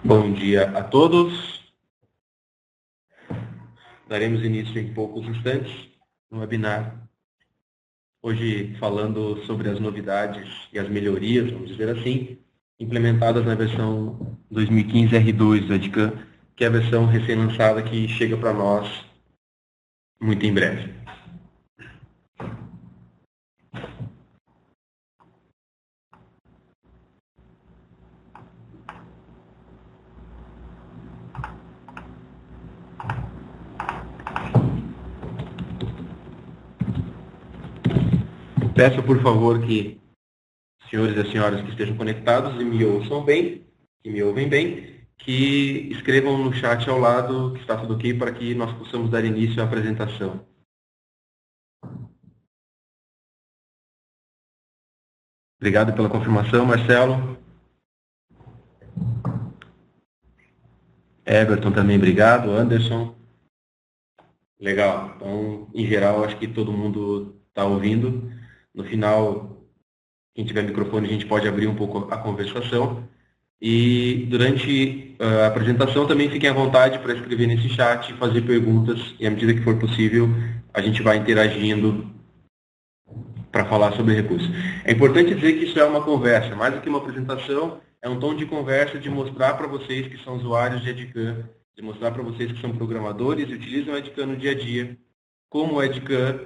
Bom dia a todos. Daremos início em poucos instantes no webinar. Hoje falando sobre as novidades e as melhorias, vamos dizer assim, implementadas na versão 2015 R2 do Edcam, que é a versão recém-lançada que chega para nós muito em breve. Peço, por favor, que senhores e senhoras que estejam conectados e me ouçam bem, que me ouvem bem, que escrevam no chat ao lado que está tudo ok para que nós possamos dar início à apresentação. Obrigado pela confirmação, Marcelo. Everton também, obrigado. Anderson. Legal. Então, em geral, acho que todo mundo está ouvindo. No final, quem tiver microfone, a gente pode abrir um pouco a conversação. E durante a apresentação também fiquem à vontade para escrever nesse chat, fazer perguntas, e à medida que for possível, a gente vai interagindo para falar sobre recursos. É importante dizer que isso é uma conversa, mais do que uma apresentação, é um tom de conversa de mostrar para vocês que são usuários de Edcam, de mostrar para vocês que são programadores e utilizam o Edcam no dia a dia, como o Edcam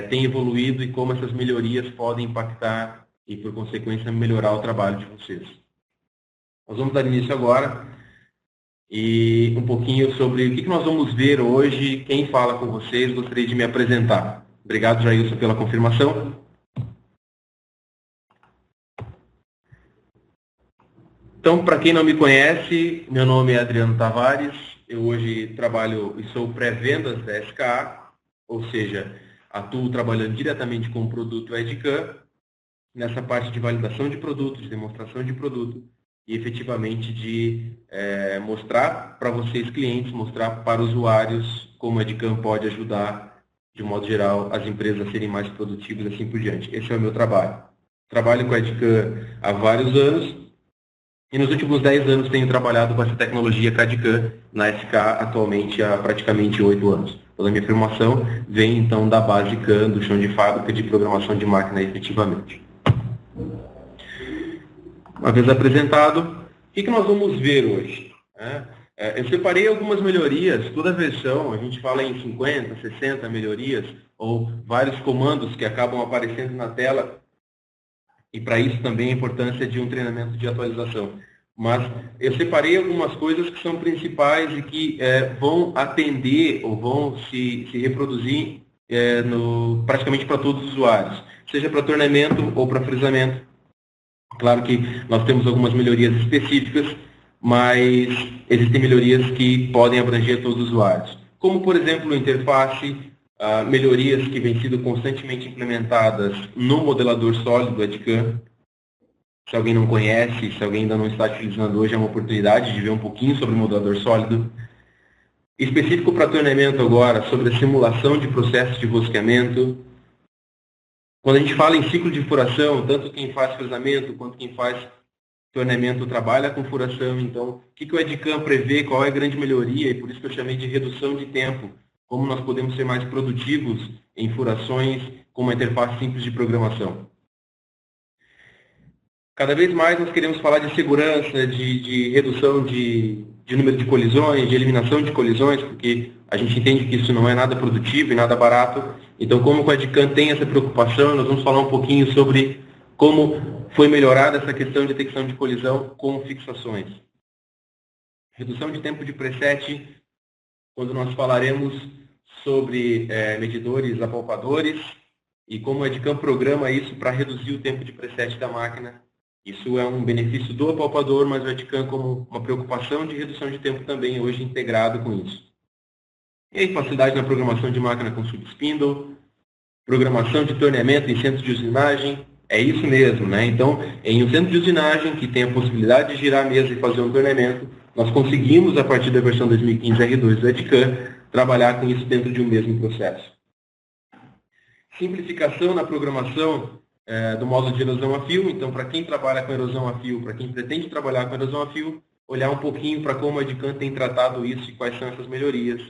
tem evoluído e como essas melhorias podem impactar e, por consequência, melhorar o trabalho de vocês. Nós vamos dar início agora e um pouquinho sobre o que nós vamos ver hoje. Quem fala com vocês, gostaria de me apresentar. Obrigado, Jailson, pela confirmação. Então, para quem não me conhece, meu nome é Adriano Tavares, eu hoje trabalho e sou pré-vendas da SKA, ou seja, atuo trabalhando diretamente com o produto Edcam, nessa parte de validação de produto, de demonstração de produto, e efetivamente de mostrar para vocês, clientes, mostrar para usuários como o Edcam pode ajudar, de modo geral, as empresas a serem mais produtivas e assim por diante. Esse é o meu trabalho. Trabalho com o Edcam há vários anos, e nos últimos 10 anos tenho trabalhado com essa tecnologia CAD/CAM na SK atualmente há praticamente 8 anos. Toda a minha formação vem então da base CAM, do chão de fábrica, de programação de máquina efetivamente. Uma vez apresentado, o que nós vamos ver hoje? Eu separei algumas melhorias, toda versão, a gente fala em 50, 60 melhorias, ou vários comandos que acabam aparecendo na tela, e para isso também a importância de um treinamento de atualização. Mas eu separei algumas coisas que são principais e que vão atender ou vão se reproduzir praticamente para todos os usuários, seja para torneamento ou para frisamento. Claro que nós temos algumas melhorias específicas, mas existem melhorias que podem abranger todos os usuários. Como, por exemplo, interface, melhorias que vêm sido constantemente implementadas no modelador sólido Edcam. Se alguém não conhece, se alguém ainda não está utilizando hoje, é uma oportunidade de ver um pouquinho sobre o modelador sólido. Específico para torneamento agora, sobre a simulação de processos de rosqueamento. Quando a gente fala em ciclo de furação, tanto quem faz frisamento quanto quem faz torneamento trabalha com furação. Então, o que o Edcam prevê, qual é a grande melhoria, e por isso que eu chamei de redução de tempo, como nós podemos ser mais produtivos em furações com uma interface simples de programação. Cada vez mais nós queremos falar de segurança, de redução de número de colisões, de eliminação de colisões, porque a gente entende que isso não é nada produtivo e nada barato. Então, como o Edcam tem essa preocupação, nós vamos falar um pouquinho sobre como foi melhorada essa questão de detecção de colisão com fixações. Redução de tempo de preset, quando nós falaremos sobre medidores apalpadores e como o Edcam programa isso para reduzir o tempo de preset da máquina. Isso é um benefício do apalpador, mas o Edcam como uma preocupação de redução de tempo também hoje integrado com isso. E aí, facilidade na programação de máquina com subspindle, programação de torneamento em centro de usinagem, é isso mesmo, né? Então, em um centro de usinagem que tem a possibilidade de girar a mesa e fazer um torneamento, nós conseguimos, a partir da versão 2015 R2 do Edcam, trabalhar com isso dentro de um mesmo processo. Simplificação na programação do módulo de erosão a fio. Então, para quem trabalha com erosão a fio, para quem pretende trabalhar com erosão a fio, olhar um pouquinho para como a Edcam tem tratado isso e quais são essas melhorias.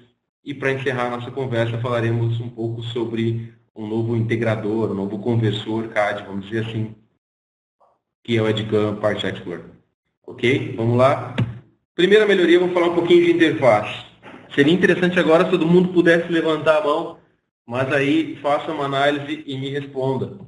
E para encerrar nossa conversa, falaremos um pouco sobre um novo integrador, um novo conversor CAD, vamos dizer assim, que é o Edcam Part Explorer. Ok? Vamos lá? Primeira melhoria, eu vou falar um pouquinho de interface. Seria interessante agora se todo mundo pudesse levantar a mão, mas aí faça uma análise e me responda.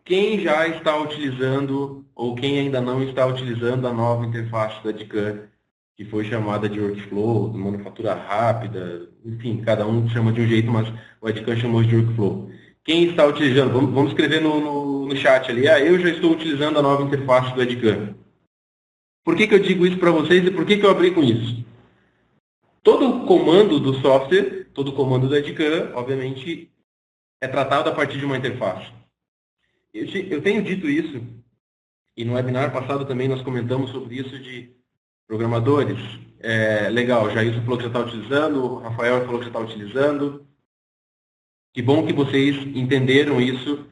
Quem já está utilizando, ou quem ainda não está utilizando a nova interface da Edcam, que foi chamada de Workflow, de manufatura rápida, enfim, cada um chama de um jeito, mas o Edcam chamou de Workflow. Quem está utilizando? Vamos escrever no chat ali. Eu já estou utilizando a nova interface do Edcam. Por que eu digo isso para vocês e por que eu abri com isso? Todo comando do software, todo comando do Edcam, obviamente, é tratado a partir de uma interface. Eu tenho dito isso, e no webinar passado também nós comentamos sobre isso de programadores. Legal, o Jailson falou que já está utilizando, o Rafael falou que já está utilizando. Que bom que vocês entenderam isso.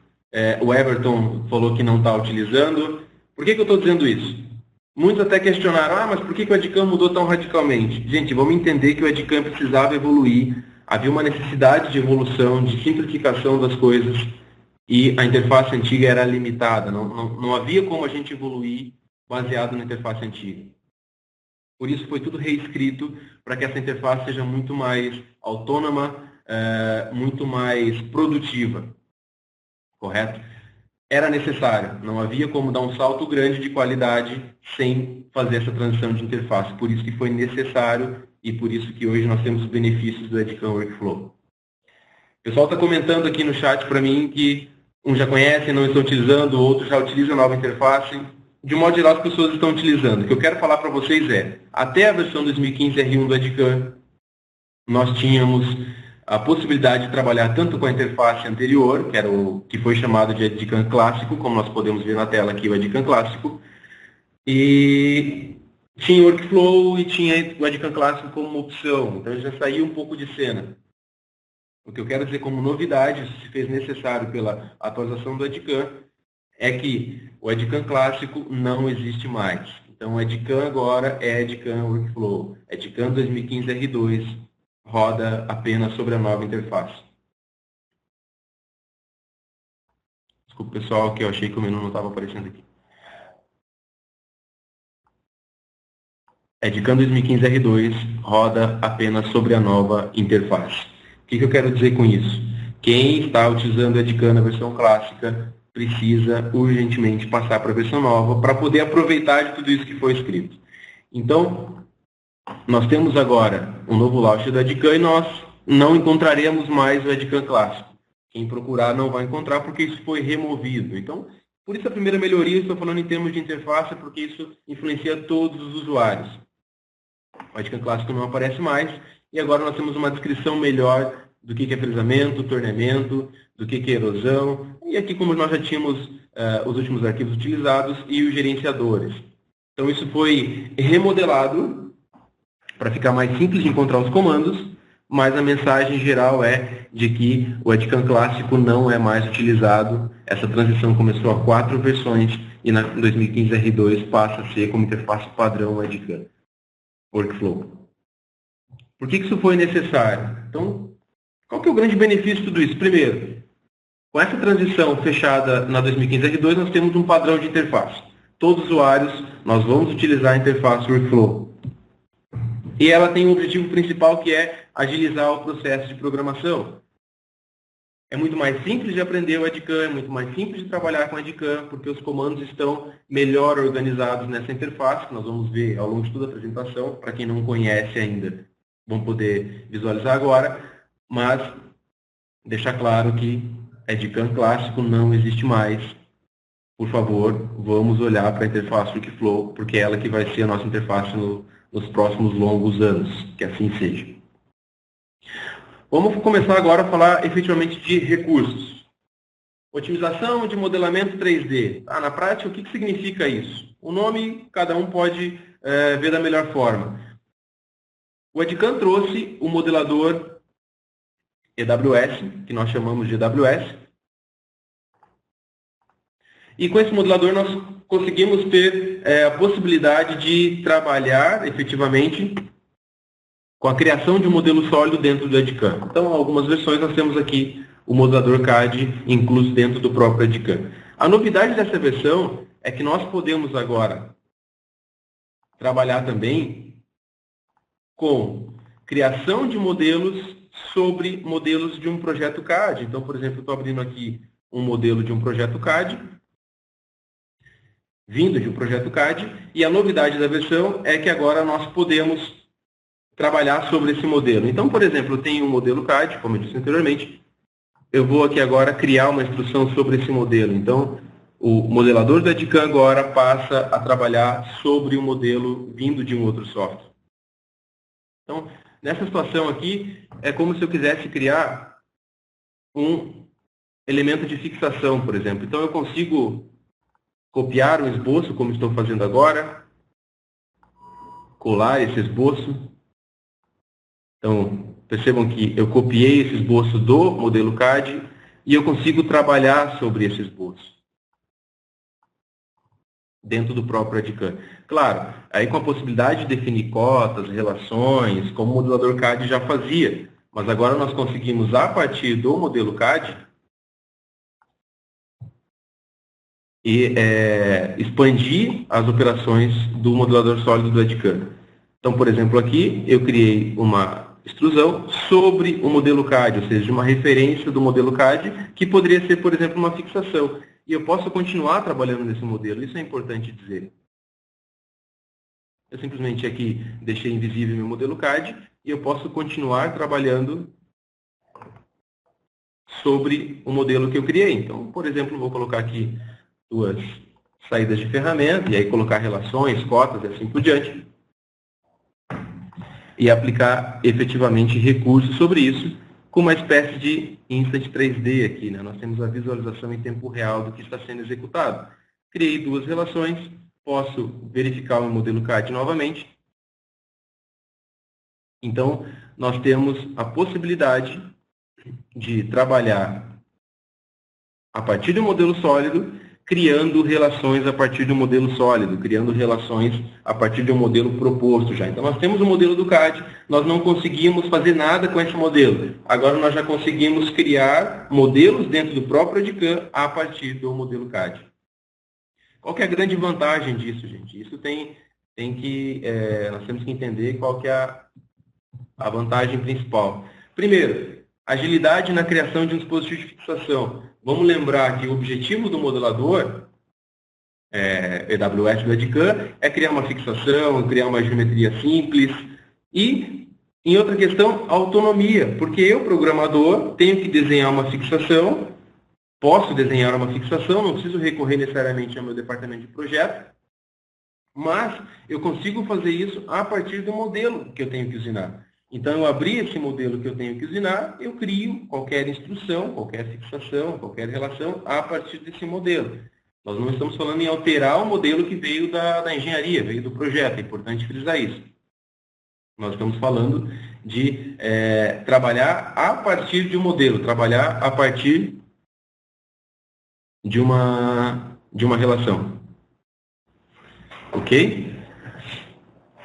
O Everton falou que não está utilizando. Por que eu estou dizendo isso? Muitos até questionaram, mas por que o Edcam mudou tão radicalmente? Gente, vamos entender que o Edcam precisava evoluir. Havia uma necessidade de evolução, de simplificação das coisas. E a interface antiga era limitada. Não havia como a gente evoluir baseado na interface antiga. Por isso foi tudo reescrito para que essa interface seja muito mais autônoma, muito mais produtiva. Correto? Era necessário. Não havia como dar um salto grande de qualidade sem fazer essa transição de interface. Por isso que foi necessário e por isso que hoje nós temos os benefícios do Edcam Workflow. O pessoal está comentando aqui no chat para mim que uns já conhecem, não estão utilizando, outros já utilizam a nova interface. De modo geral, as pessoas estão utilizando. O que eu quero falar para vocês até a versão 2015 R1 do Edcam, nós tínhamos a possibilidade de trabalhar tanto com a interface anterior, que era o que foi chamado de Edcam Clássico, como nós podemos ver na tela aqui, o Edcam Clássico, e tinha o Workflow e tinha o Edcam Clássico como opção. Então, já saiu um pouco de cena. O que eu quero dizer como novidade, isso se fez necessário pela atualização do Edcam, é que o Edcam Clássico não existe mais. Então, o Edcam agora é Edcam Workflow. Edcam 2015 R2 roda apenas sobre a nova interface. Desculpa, pessoal, que eu achei que o menu não estava aparecendo aqui. Edcam 2015 R2 roda apenas sobre a nova interface. O que eu quero dizer com isso? Quem está utilizando o Edcam na versão clássica precisa urgentemente passar para a versão nova para poder aproveitar de tudo isso que foi escrito. Então, nós temos agora um novo launcher do Edcam e nós não encontraremos mais o Edcam clássico. Quem procurar não vai encontrar porque isso foi removido. Então, por isso a primeira melhoria, estou falando em termos de interface, porque isso influencia todos os usuários. O Edcam clássico não aparece mais e agora nós temos uma descrição melhor do que é frisamento, torneamento, do que é erosão, e aqui como nós já tínhamos os últimos arquivos utilizados e os gerenciadores. Então isso foi remodelado para ficar mais simples de encontrar os comandos, mas a mensagem geral é de que o Edcam clássico não é mais utilizado. Essa transição começou há 4 versões e na 2015 R2 passa a ser como interface padrão Edcam Workflow. Por que isso foi necessário? Então, qual que é o grande benefício de tudo isso? Primeiro, com essa transição fechada na 2015 R2, nós temos um padrão de interface. Todos os usuários, nós vamos utilizar a interface Workflow. E ela tem um objetivo principal que é agilizar o processo de programação. É muito mais simples de aprender o Edcam, é muito mais simples de trabalhar com o Edcam, porque os comandos estão melhor organizados nessa interface, que nós vamos ver ao longo de toda a apresentação. Para quem não conhece ainda, vão poder visualizar agora. Mas deixar claro que Edcam clássico não existe mais. Por favor, vamos olhar para a interface Workflow, porque é ela que vai ser a nossa interface nos próximos longos anos, que assim seja. Vamos começar agora a falar efetivamente de recursos. Otimização de modelamento 3D. Na prática, o que significa isso? O nome, cada um pode ver da melhor forma. O Edcam trouxe o modelador EWS, que nós chamamos de EWS. E com esse modelador nós conseguimos ter a possibilidade de trabalhar efetivamente com a criação de um modelo sólido dentro do EDCAM. Então, em algumas versões nós temos aqui o modelador CAD incluso dentro do próprio EDCAM. A novidade dessa versão é que nós podemos agora trabalhar também com criação de modelos sobre modelos de um projeto CAD. Então, por exemplo, eu estou abrindo aqui um modelo de um projeto CAD, vindo de um projeto CAD, e a novidade da versão é que agora nós podemos trabalhar sobre esse modelo. Então, por exemplo, eu tenho um modelo CAD, como eu disse anteriormente, eu vou aqui agora criar uma instrução sobre esse modelo. Então, o modelador da EDCAM agora passa a trabalhar sobre o modelo vindo de um outro software. Então, nessa situação aqui, é como se eu quisesse criar um elemento de fixação, por exemplo. Então, eu consigo copiar um esboço, como estou fazendo agora, colar esse esboço. Então, percebam que eu copiei esse esboço do modelo CAD e eu consigo trabalhar sobre esse esboço dentro do próprio EDCAM. Claro, aí com a possibilidade de definir cotas, relações, como o modelador CAD já fazia. Mas agora nós conseguimos, a partir do modelo CAD, expandir as operações do modelador sólido do EDCAM. Então, por exemplo, aqui eu criei uma extrusão sobre o modelo CAD, ou seja, uma referência do modelo CAD, que poderia ser, por exemplo, uma fixação. E eu posso continuar trabalhando nesse modelo, isso é importante dizer. Eu simplesmente aqui deixei invisível meu modelo CAD e eu posso continuar trabalhando sobre o modelo que eu criei. Então, por exemplo, vou colocar aqui duas saídas de ferramenta, e aí colocar relações, cotas e assim por diante. E aplicar efetivamente recursos sobre isso, com uma espécie de instant 3D aqui, né? Nós temos a visualização em tempo real do que está sendo executado. Criei duas relações, posso verificar o meu modelo CAD novamente. Então, nós temos a possibilidade de trabalhar a partir de um modelo sólido, criando relações a partir de um modelo sólido, criando relações a partir de um modelo proposto já. Então, nós temos o modelo do CAD, nós não conseguimos fazer nada com esse modelo. Agora, nós já conseguimos criar modelos dentro do próprio EDCAM a partir do modelo CAD. Qual que é a grande vantagem disso, gente? Isso nós temos que entender qual que é a vantagem principal. Primeiro, agilidade na criação de um dispositivo de fixação. Vamos lembrar que o objetivo do modelador EWS do EDCAM é criar uma fixação, criar uma geometria simples e, em outra questão, autonomia, porque eu, programador, tenho que desenhar uma fixação, posso desenhar uma fixação, não preciso recorrer necessariamente ao meu departamento de projeto, mas eu consigo fazer isso a partir do modelo que eu tenho que usinar. Então, eu abri esse modelo que eu tenho que usinar, eu crio qualquer instrução, qualquer fixação, qualquer relação a partir desse modelo. Nós não estamos falando em alterar o modelo que veio da engenharia, veio do projeto, é importante frisar isso. Nós estamos falando de trabalhar a partir de um modelo, trabalhar a partir de uma relação. Ok?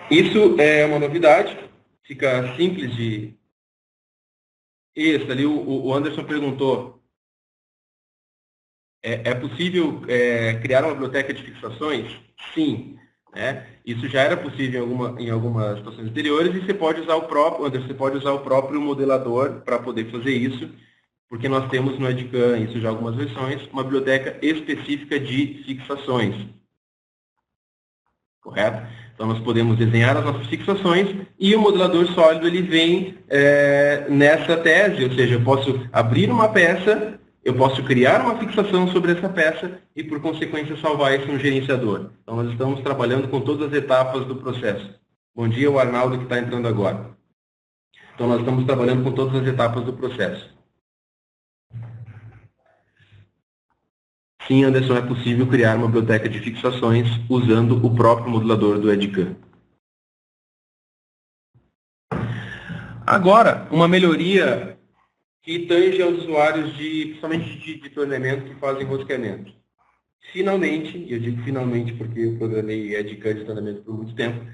Isso é uma novidade. Fica simples de... Isso, ali o Anderson perguntou, é possível criar uma biblioteca de fixações? Sim. Né? Isso já era possível em algumas situações anteriores e você pode usar o próprio modelador para poder fazer isso, porque nós temos no EDCAM, isso já algumas versões, uma biblioteca específica de fixações. Correto? Então, nós podemos desenhar as nossas fixações e o modelador sólido ele vem nessa tese, ou seja, eu posso abrir uma peça, eu posso criar uma fixação sobre essa peça e, por consequência, salvar isso no gerenciador. Então, nós estamos trabalhando com todas as etapas do processo. Bom dia, o Arnaldo que está entrando agora. Então, nós estamos trabalhando com todas as etapas do processo. Sim, Anderson, é possível criar uma biblioteca de fixações usando o próprio modelador do EDCAM. Agora, uma melhoria que tange aos usuários, principalmente de torneamento, que fazem rosqueamento. finalmente, e eu digo finalmente porque eu programei EdCAD de treinamento por muito tempo,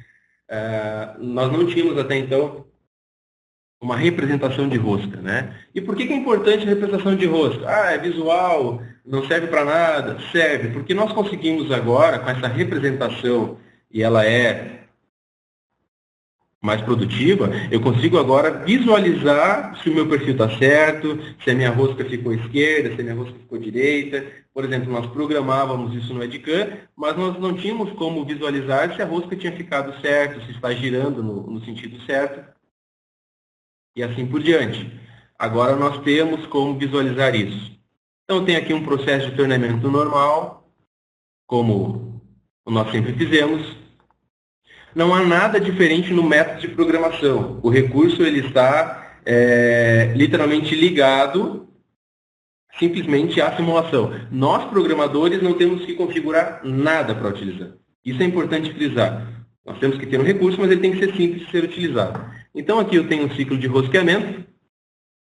nós não tínhamos até então uma representação de rosca, né? E por que é importante a representação de rosca? Ah, é visual, não serve para nada. Serve, porque nós conseguimos agora, com essa representação, e ela é mais produtiva, eu consigo agora visualizar se o meu perfil está certo, se a minha rosca ficou esquerda, se a minha rosca ficou direita. Por exemplo, nós programávamos isso no EdCAM, mas nós não tínhamos como visualizar se a rosca tinha ficado certo, se está girando no sentido certo, e assim por diante. Agora nós temos como visualizar isso. Então tem aqui um processo de treinamento normal, como nós sempre fizemos. Não há nada diferente no método de programação. O recurso ele está literalmente ligado simplesmente à simulação. Nós, programadores, não temos que configurar nada para utilizar. Isso é importante frisar. Nós temos que ter um recurso, mas ele tem que ser simples de ser utilizado. Então aqui eu tenho um ciclo de rosqueamento,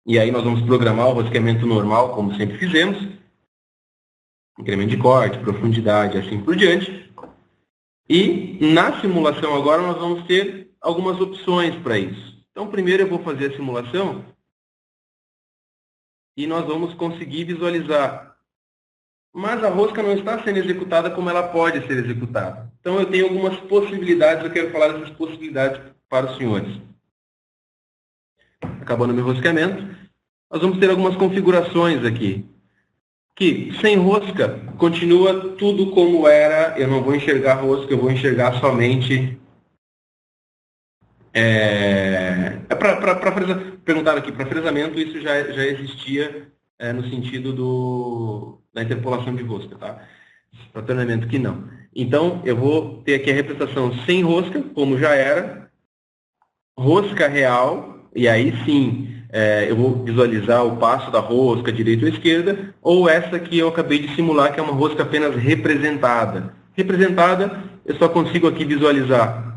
e aí nós vamos programar o rosqueamento normal, como sempre fizemos. Incremento de corte, profundidade, assim por diante. E na simulação agora nós vamos ter algumas opções para isso. Então primeiro eu vou fazer a simulação e nós vamos conseguir visualizar. Mas a rosca não está sendo executada como ela pode ser executada. Então eu tenho algumas possibilidades, eu quero falar dessas possibilidades para os senhores. Acabando meu rosqueamento, nós vamos ter algumas configurações aqui. Que sem rosca continua tudo como era, eu não vou enxergar rosca, eu vou enxergar somente... Perguntaram aqui, para fresamento isso já existia no sentido da interpolação de rosca, tá? Para treinamento que não. Então, eu vou ter aqui a representação sem rosca, como já era, rosca real, e aí sim eu vou visualizar o passo da rosca, direita ou esquerda, ou essa que eu acabei de simular, que é uma rosca apenas representada. Representada, eu só consigo aqui visualizar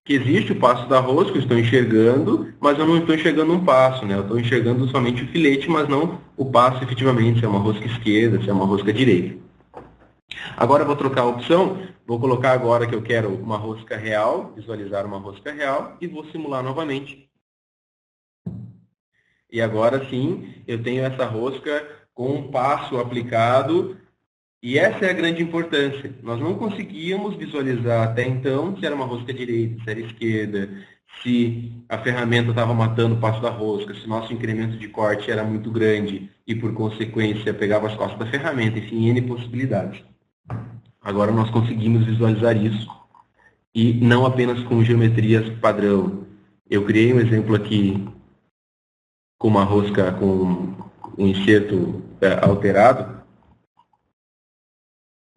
que existe o passo da rosca, eu estou enxergando, mas eu não estou enxergando um passo, né? Eu estou enxergando somente o filete, mas não o passo efetivamente, se é uma rosca esquerda, se é uma rosca direita. Agora eu vou trocar a opção, vou colocar agora que eu quero uma rosca real, visualizar uma rosca real, e vou simular novamente. E agora sim, eu tenho essa rosca com um passo aplicado, e essa é a grande importância. Nós não conseguíamos visualizar até então se era uma rosca direita, se era esquerda, se a ferramenta estava matando o passo da rosca, se nosso incremento de corte era muito grande e, por consequência, pegava as costas da ferramenta, enfim, N possibilidades. Agora nós conseguimos visualizar isso, e não apenas com geometrias padrão. Eu criei um exemplo aqui com uma rosca com um enxerto alterado,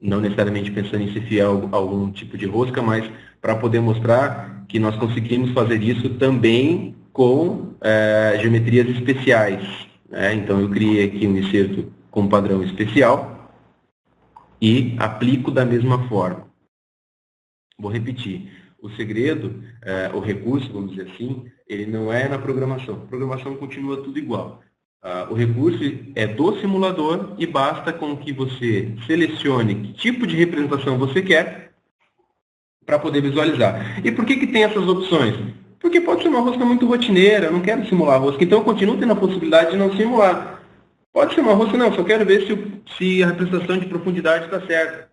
não necessariamente pensando em ser fiel a algum tipo de rosca, mas para poder mostrar que nós conseguimos fazer isso também com geometrias especiais. Né? Então, eu criei aqui um enxerto com padrão especial e aplico da mesma forma. Vou repetir. O segredo, o recurso, vamos dizer assim, ele não é na programação. A programação continua tudo igual. O recurso é do simulador e basta com que você selecione que tipo de representação você quer para poder visualizar. E por que tem essas opções? Porque pode ser uma rosca muito rotineira, eu não quero simular a rosca, então eu continuo tendo a possibilidade de não simular. Pode ser uma rosca, não, só quero ver se a representação de profundidade está certa.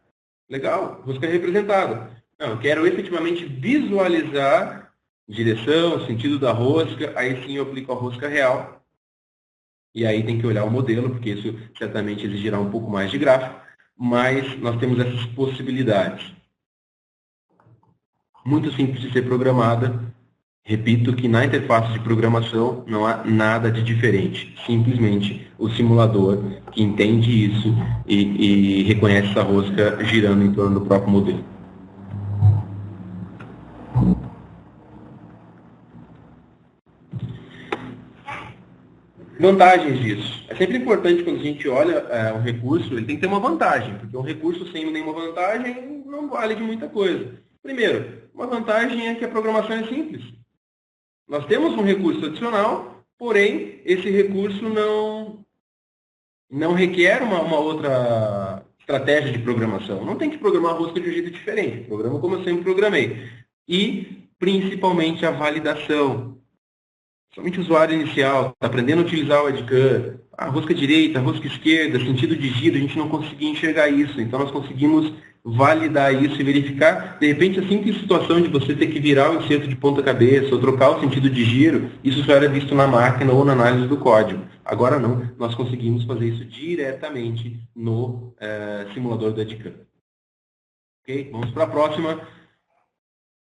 Legal, rosca representada. Não, eu quero efetivamente visualizar direção, sentido da rosca, aí sim eu aplico a rosca real. E aí tem que olhar o modelo, porque isso certamente exigirá um pouco mais de gráfico, mas nós temos essas possibilidades. Muito simples de ser programada. Repito que na interface de programação não há nada de diferente. Simplesmente o simulador que entende isso e reconhece essa rosca girando em torno do próprio modelo. Vantagens disso. É sempre importante quando a gente olha um recurso, ele tem que ter uma vantagem, porque um recurso sem nenhuma vantagem não vale de muita coisa. Primeiro, uma vantagem é que a programação é simples. Nós temos um recurso adicional, porém, esse recurso não requer uma outra estratégia de programação. Não tem que programar a rosca de um jeito diferente. Programa como eu sempre programei. E, principalmente, a validação. Somente o usuário inicial está aprendendo a utilizar o EdCAM, a rosca direita, a rosca esquerda, sentido de giro, a gente não conseguia enxergar isso. Então, nós conseguimos validar isso e verificar, de repente, a simples situação de você ter que virar o inserto de ponta cabeça ou trocar o sentido de giro, isso só era visto na máquina ou na análise do código. Agora não, nós conseguimos fazer isso diretamente no simulador do EdCAM. Ok? Vamos para a próxima.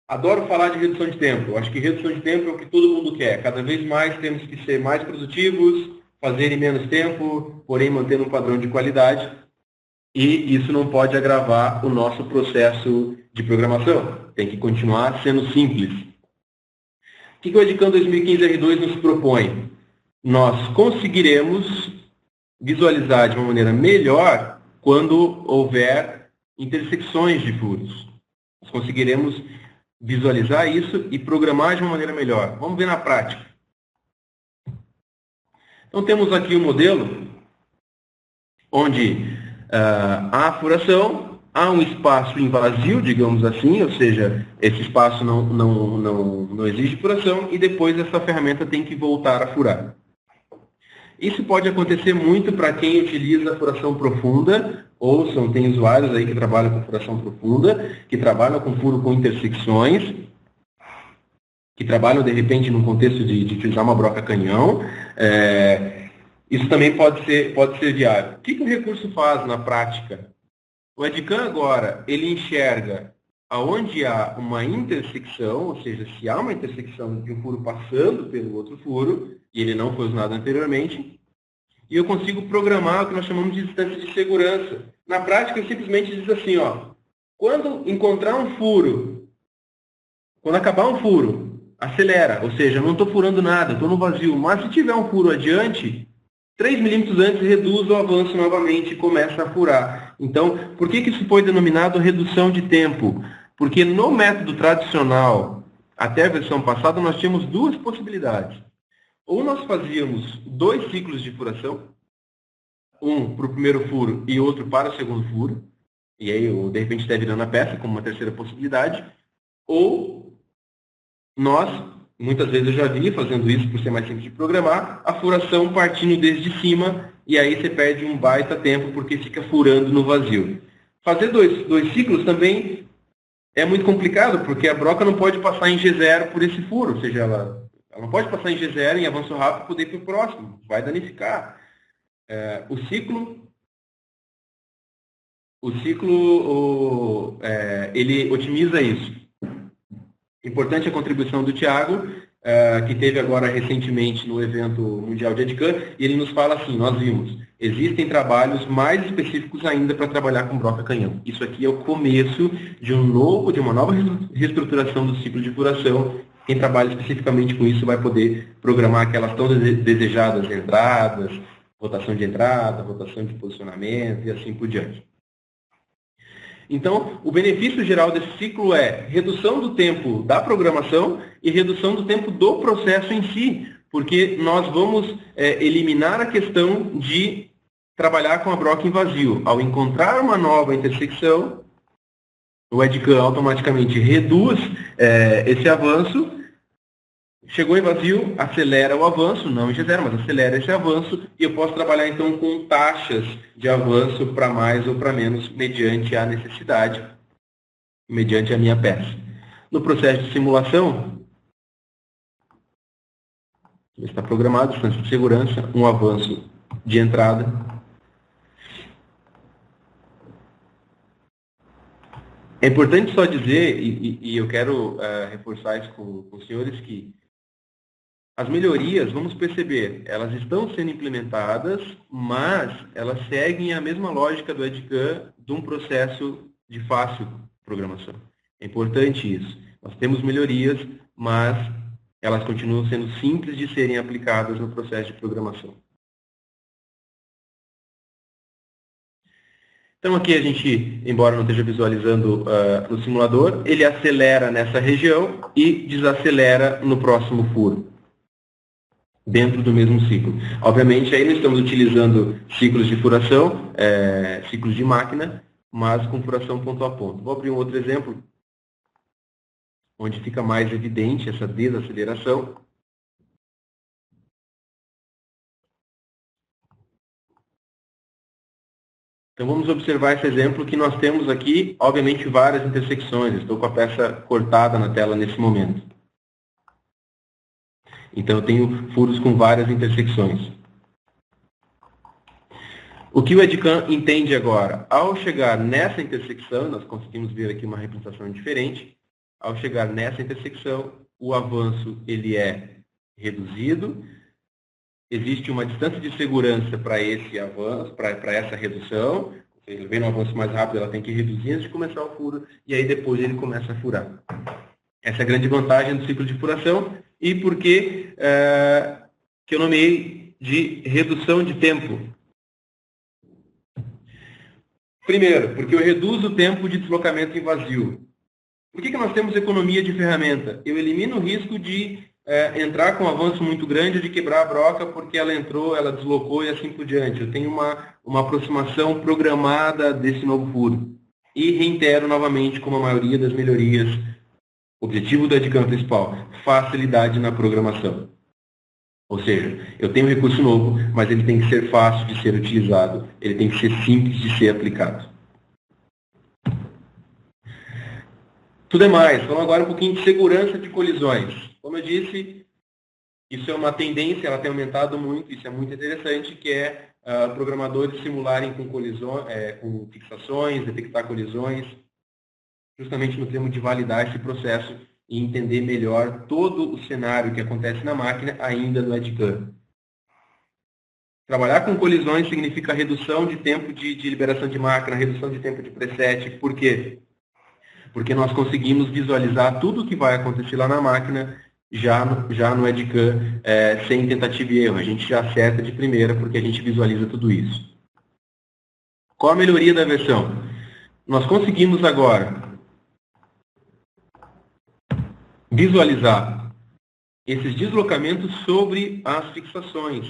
Adoro falar de redução de tempo. Eu acho que redução de tempo é o que todo mundo quer. Cada vez mais temos que ser mais produtivos, fazer em menos tempo, porém mantendo um padrão de qualidade. E isso não pode agravar o nosso processo de programação. Tem que continuar sendo simples. O que o EdCAM 2015 R2 nos propõe? Nós conseguiremos visualizar de uma maneira melhor quando houver intersecções de furos. Nós conseguiremos visualizar isso e programar de uma maneira melhor. Vamos ver na prática. Então, temos aqui um modelo onde há a furação, há um espaço em vazio, digamos assim, ou seja, esse espaço não exige furação e depois essa ferramenta tem que voltar a furar. Isso pode acontecer muito para quem utiliza furação profunda, ou tem usuários aí que trabalham com furação profunda, que trabalham com furo com intersecções, que trabalham, de repente, no contexto de utilizar uma broca canhão. Isso também pode ser viável. O que o recurso faz na prática? O EdCAM agora, ele enxerga aonde há uma intersecção, ou seja, se há uma intersecção de um furo passando pelo outro furo, e ele não foi usado anteriormente, e eu consigo programar o que nós chamamos de distância de segurança. Na prática, ele simplesmente diz assim, quando encontrar um furo, quando acabar um furo, acelera, ou seja, eu não estou furando nada, estou no vazio, mas se tiver um furo adiante, 3 milímetros antes reduz o avanço novamente e começa a furar. Então, por que isso foi denominado redução de tempo? Porque no método tradicional, até a versão passada, nós tínhamos duas possibilidades. Ou nós fazíamos 2 ciclos de furação, um para o primeiro furo e outro para o segundo furo, e aí de repente está virando a peça como uma terceira possibilidade, ou nós, muitas vezes eu já vi fazendo isso por ser mais simples de programar, a furação partindo desde cima, e aí você perde um baita tempo porque fica furando no vazio. Fazer dois ciclos também é muito complicado, porque a broca não pode passar em G0 por esse furo, ou seja, ela não pode passar em G0 em avanço rápido e poder ir para o próximo, vai danificar. O ciclo ele otimiza isso. Importante a contribuição do Thiago, que teve agora recentemente no evento mundial de EdCAM, e ele nos fala assim, nós vimos, existem trabalhos mais específicos ainda para trabalhar com broca canhão. Isso aqui é o começo de uma nova reestruturação do ciclo de furação. Quem trabalha especificamente com isso vai poder programar aquelas tão desejadas entradas, rotação de entrada, rotação de posicionamento e assim por diante. Então, o benefício geral desse ciclo é redução do tempo da programação e redução do tempo do processo em si, porque nós vamos eliminar a questão de trabalhar com a broca em vazio. Ao encontrar uma nova intersecção, o EdCAM automaticamente reduz esse avanço. Chegou em vazio, acelera o avanço, não em G0, mas acelera esse avanço, e eu posso trabalhar então com taxas de avanço para mais ou para menos, mediante a necessidade, mediante a minha peça. No processo de simulação, está programado, distância de segurança, um avanço de entrada. É importante só dizer, e eu quero reforçar isso com os senhores, que as melhorias, vamos perceber, elas estão sendo implementadas, mas elas seguem a mesma lógica do EdCAM de um processo de fácil programação. É importante isso. Nós temos melhorias, mas elas continuam sendo simples de serem aplicadas no processo de programação. Então aqui a gente, embora não esteja visualizando no simulador, ele acelera nessa região e desacelera no próximo furo. dentro do mesmo ciclo. Obviamente, aí nós estamos utilizando ciclos de furação, ciclos de máquina, mas com furação ponto a ponto. Vou abrir um outro exemplo, onde fica mais evidente essa desaceleração. Então vamos observar esse exemplo que nós temos aqui, obviamente, várias intersecções. Estou com a peça cortada na tela nesse momento. Então eu tenho furos com várias intersecções. O que o EdCAM entende agora? Ao chegar nessa intersecção, nós conseguimos ver aqui uma representação diferente. Ao chegar nessa intersecção, o avanço ele é reduzido. Existe uma distância de segurança para esse avanço, para essa redução. Ele vem no avanço mais rápido, ela tem que reduzir antes de começar o furo, e aí depois ele começa a furar. Essa é a grande vantagem do ciclo de furação, e por que eu nomeei de redução de tempo. Primeiro, porque eu reduzo o tempo de deslocamento em vazio. Por que nós temos economia de ferramenta? Eu elimino o risco de entrar com um avanço muito grande, de quebrar a broca porque ela entrou, ela deslocou e assim por diante. Eu tenho uma aproximação programada desse novo furo. E reitero novamente, como a maioria das melhorias, o objetivo do EdCAM principal, facilidade na programação. Ou seja, eu tenho um recurso novo, mas ele tem que ser fácil de ser utilizado, ele tem que ser simples de ser aplicado. Tudo é mais. Vamos agora um pouquinho de segurança de colisões. Como eu disse, isso é uma tendência, ela tem aumentado muito, isso é muito interessante, que é programadores simularem com colisões, com fixações, detectar colisões, justamente no termo de validar esse processo e entender melhor todo o cenário que acontece na máquina ainda no EdCAM. Trabalhar com colisões significa redução de tempo de liberação de máquina, redução de tempo de preset. Por quê? Porque nós conseguimos visualizar tudo o que vai acontecer lá na máquina já no EdCAM sem tentativa e erro. A gente já acerta de primeira porque a gente visualiza tudo isso. Qual a melhoria da versão? Nós conseguimos agora visualizar esses deslocamentos sobre as fixações.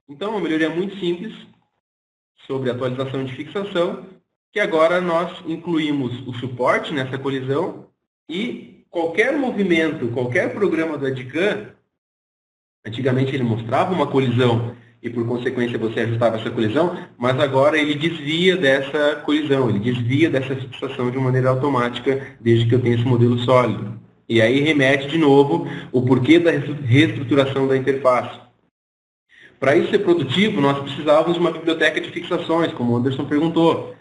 Então, uma melhoria muito simples sobre a atualização de fixação, que agora nós incluímos o suporte nessa colisão e qualquer movimento, qualquer programa do EdCAM, antigamente ele mostrava uma colisão e por consequência você ajustava essa colisão, mas agora ele desvia dessa colisão, ele desvia dessa fixação de maneira automática desde que eu tenha esse modelo sólido. E aí remete de novo o porquê da reestruturação da interface. Para isso ser produtivo, nós precisávamos de uma biblioteca de fixações, como o Anderson perguntou.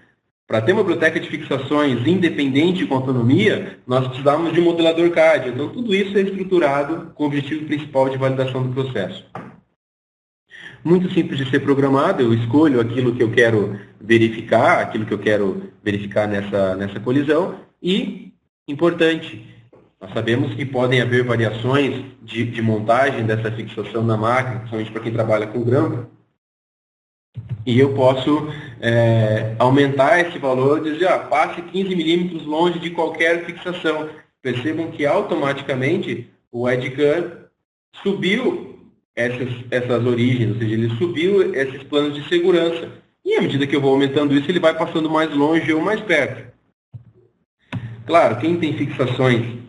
Para ter uma biblioteca de fixações independente e com autonomia, nós precisávamos de um modelador CAD. Então, tudo isso é estruturado com o objetivo principal de validação do processo. Muito simples de ser programado, eu escolho aquilo que eu quero verificar, nessa colisão. E, importante, nós sabemos que podem haver variações de montagem dessa fixação na máquina, principalmente para quem trabalha com grampo. E eu posso aumentar esse valor e dizer, passe 15 milímetros longe de qualquer fixação. Percebam que automaticamente o EdCAM subiu essas origens, ou seja, ele subiu esses planos de segurança. E à medida que eu vou aumentando isso, ele vai passando mais longe ou mais perto. Claro, quem tem fixações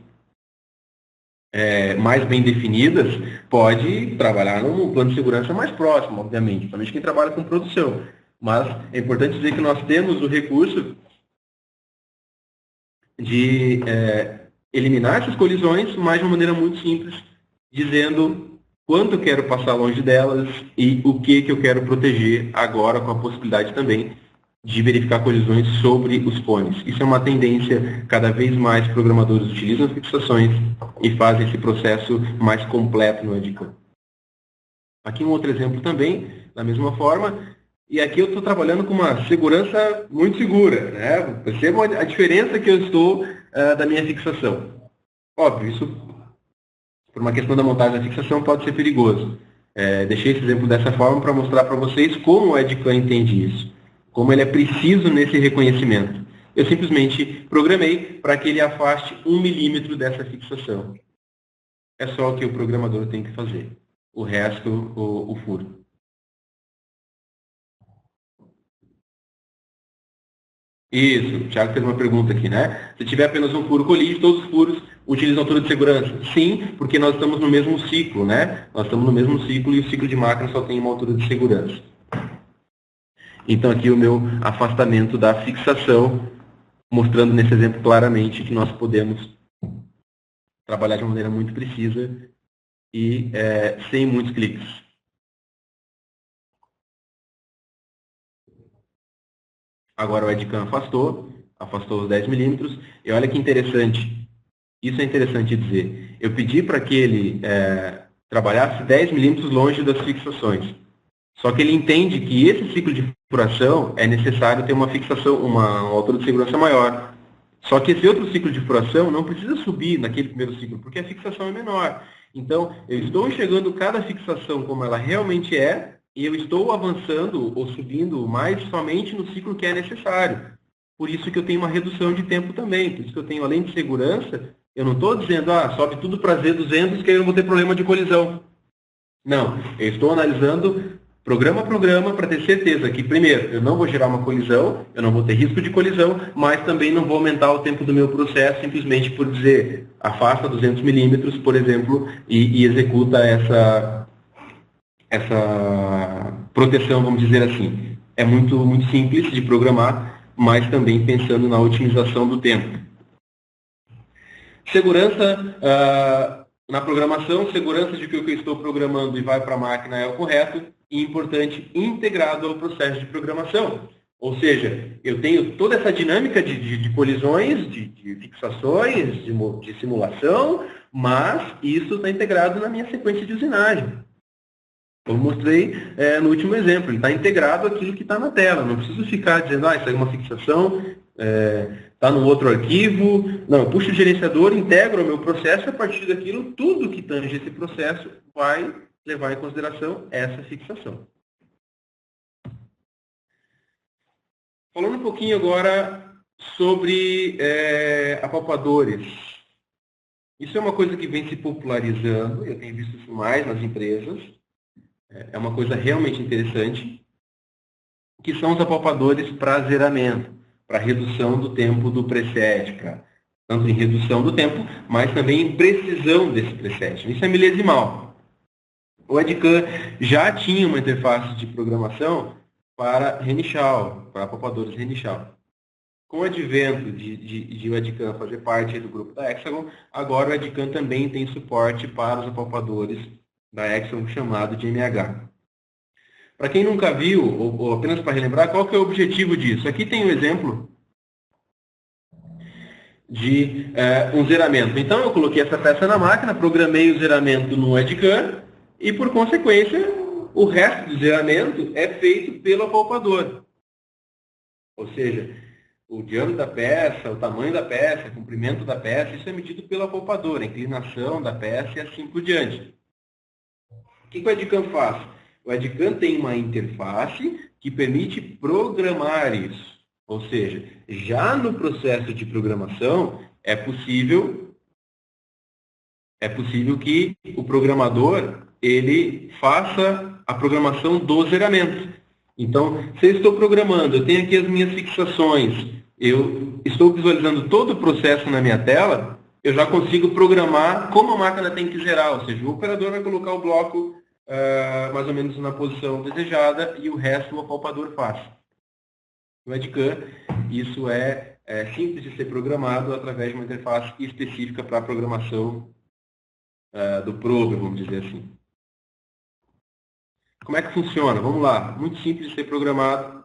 mais bem definidas, pode trabalhar num plano de segurança mais próximo, obviamente, principalmente quem trabalha com produção. Mas é importante dizer que nós temos o recurso de eliminar essas colisões, mas de uma maneira muito simples, dizendo quanto eu quero passar longe delas e o que eu quero proteger agora, com a possibilidade também de verificar colisões sobre os cones. Isso é uma tendência, cada vez mais programadores utilizam as fixações e fazem esse processo mais completo no EdCAM. Aqui um outro exemplo também, da mesma forma, e aqui eu estou trabalhando com uma segurança muito segura, né? Percebam a diferença que eu estou da minha fixação. Óbvio, isso, por uma questão da montagem da fixação, pode ser perigoso. Deixei esse exemplo dessa forma para mostrar para vocês como o EdCAM entende isso. Como ele é preciso nesse reconhecimento. Eu simplesmente programei para que ele afaste 1 milímetro dessa fixação. É só o que o programador tem que fazer. o resto, o furo. Isso, o Thiago fez uma pergunta aqui, né? Se tiver apenas um furo colide, todos os furos utilizam altura de segurança? Sim, porque nós estamos no mesmo ciclo, né? Nós estamos no mesmo ciclo e o ciclo de máquina só tem uma altura de segurança. Então aqui o meu afastamento da fixação, mostrando nesse exemplo claramente que nós podemos trabalhar de uma maneira muito precisa e sem muitos cliques. Agora o Edcam afastou os 10 milímetros, e olha que interessante, isso é interessante dizer. Eu pedi para que ele trabalhasse 10 milímetros longe das fixações. Só que ele entende que esse ciclo de furação é necessário ter uma fixação, uma altura de segurança maior. Só que esse outro ciclo de furação não precisa subir naquele primeiro ciclo, porque a fixação é menor. Então, eu estou enxergando cada fixação como ela realmente é, e eu estou avançando ou subindo mais somente no ciclo que é necessário. Por isso que eu tenho uma redução de tempo também. Por isso que eu tenho, além de segurança, eu não estou dizendo, sobe tudo para Z200 que aí eu não vou ter problema de colisão. Não, eu estou analisando programa a programa para ter certeza que, primeiro, eu não vou gerar uma colisão, eu não vou ter risco de colisão, mas também não vou aumentar o tempo do meu processo simplesmente por dizer afasta 200 milímetros, por exemplo, e executa essa proteção, vamos dizer assim. É muito, muito simples de programar, mas também pensando na otimização do tempo. Segurança na programação, segurança de que o que eu estou programando e vai para a máquina é o correto, e importante, integrado ao processo de programação. Ou seja, eu tenho toda essa dinâmica de colisões, de fixações, de simulação, mas isso está integrado na minha sequência de usinagem. Eu mostrei no último exemplo, ele está integrado àquilo que está na tela. Não preciso ficar dizendo, isso aí é uma fixação, está num outro arquivo. Não, eu puxo o gerenciador, integro o meu processo, e a partir daquilo, tudo que tange esse processo vai levar em consideração essa fixação. Falando um pouquinho agora sobre apalpadores. Isso é uma coisa que vem se popularizando, eu tenho visto isso mais nas empresas. É uma coisa realmente interessante, que são os apalpadores para zeramento, para redução do tempo do preset, tanto em redução do tempo, mas também em precisão desse preset. Isso é milesimal. O Edcam já tinha uma interface de programação para Renichal, para apalpadores Renichal. Com o advento de o Edcam fazer parte do grupo da Hexagon, agora o Edcam também tem suporte para os apalpadores da Hexagon chamado de MH. Para quem nunca viu, ou apenas para relembrar, qual que é o objetivo disso? Aqui tem um exemplo de um zeramento. Então, eu coloquei essa peça na máquina, programei o zeramento no Edcam e, por consequência, o resto do zeramento é feito pelo apalpador. Ou seja, o diâmetro da peça, o tamanho da peça, o comprimento da peça, isso é medido pelo apalpador, a inclinação da peça e assim por diante. O que o Edcam faz? O Edcam tem uma interface que permite programar isso. Ou seja, já no processo de programação, é possível que o programador ele faça a programação do zeramento. Então, se eu estou programando, eu tenho aqui as minhas fixações, eu estou visualizando todo o processo na minha tela, eu já consigo programar como a máquina tem que zerar. Ou seja, o operador vai colocar o bloco mais ou menos na posição desejada e o resto o apalpador faz. No Edcam, isso é simples de ser programado através de uma interface específica para a programação do probe, vamos dizer assim. Como é que funciona? Vamos lá. Muito simples de ser programado.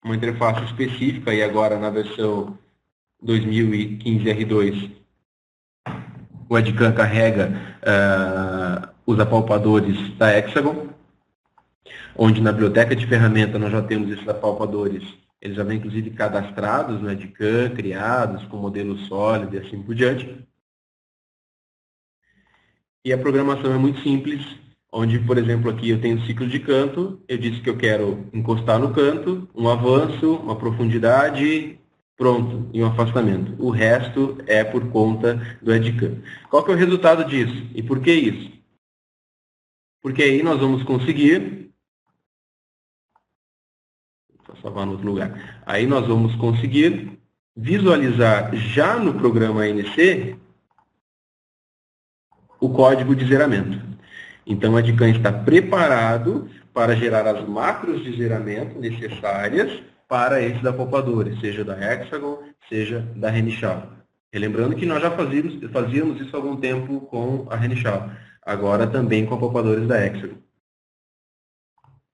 Uma interface específica, e agora na versão 2015 R2, o Edcam carrega os apalpadores da Hexagon, onde na biblioteca de ferramenta nós já temos esses apalpadores, eles já vêm inclusive cadastrados no Edcam, criados com modelo sólido e assim por diante. E a programação é muito simples, onde, por exemplo, aqui eu tenho o ciclo de canto, eu disse que eu quero encostar no canto, um avanço, uma profundidade, pronto, e um afastamento. O resto é por conta do Edcam. Qual que é o resultado disso? E por que isso? porque aí nós vamos conseguir... Vou salvar no outro lugar. Aí nós vamos conseguir visualizar já no programa ANC o código de zeramento. Então, o Edcan está preparado para gerar as macros de zeramento necessárias para esse da poupadora, seja da Hexagon, seja da Renichal. Relembrando que nós já fazíamos isso há algum tempo com a Renichal, agora também com poupadores da Hexagon.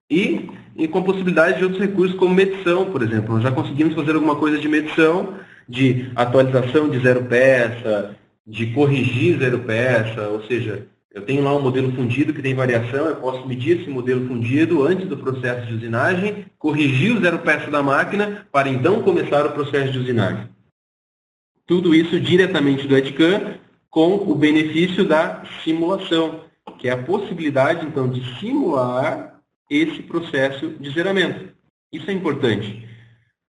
E com a possibilidade de outros recursos, como medição, por exemplo. Nós já conseguimos fazer alguma coisa de medição, de atualização de zero peça, de corrigir zero peça, ou seja, eu tenho lá um modelo fundido que tem variação, eu posso medir esse modelo fundido antes do processo de usinagem, corrigir o zero peça da máquina, para então começar o processo de usinagem. Tudo isso diretamente do Edcan, com o benefício da simulação, que é a possibilidade, então, de simular esse processo de zeramento. Isso é importante,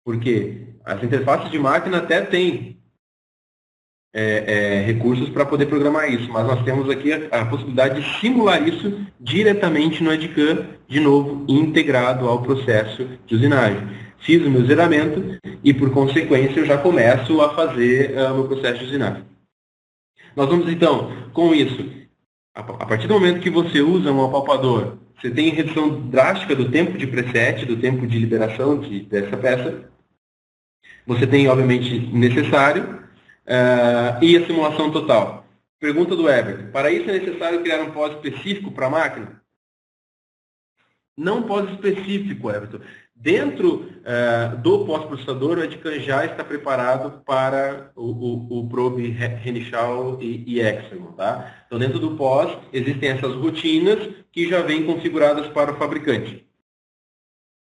porque as interfaces de máquina até têm recursos para poder programar isso, mas nós temos aqui a possibilidade de simular isso diretamente no Edcan, de novo, integrado ao processo de usinagem. Fiz o meu zeramento e, por consequência, eu já começo a fazer o meu processo de usinagem. Nós vamos, então, com isso, a partir do momento que você usa um apalpador, você tem redução drástica do tempo de preset, do tempo de liberação dessa peça. Você tem, obviamente, necessário e a simulação total. Pergunta do Everton. Para isso é necessário criar um pós específico para a máquina? Não pós específico, Everton. Dentro do pós-processador, o Edcan já está preparado para o probe Renichal e Hexagon. Tá? Então, dentro do pós, existem essas rotinas que já vêm configuradas para o fabricante.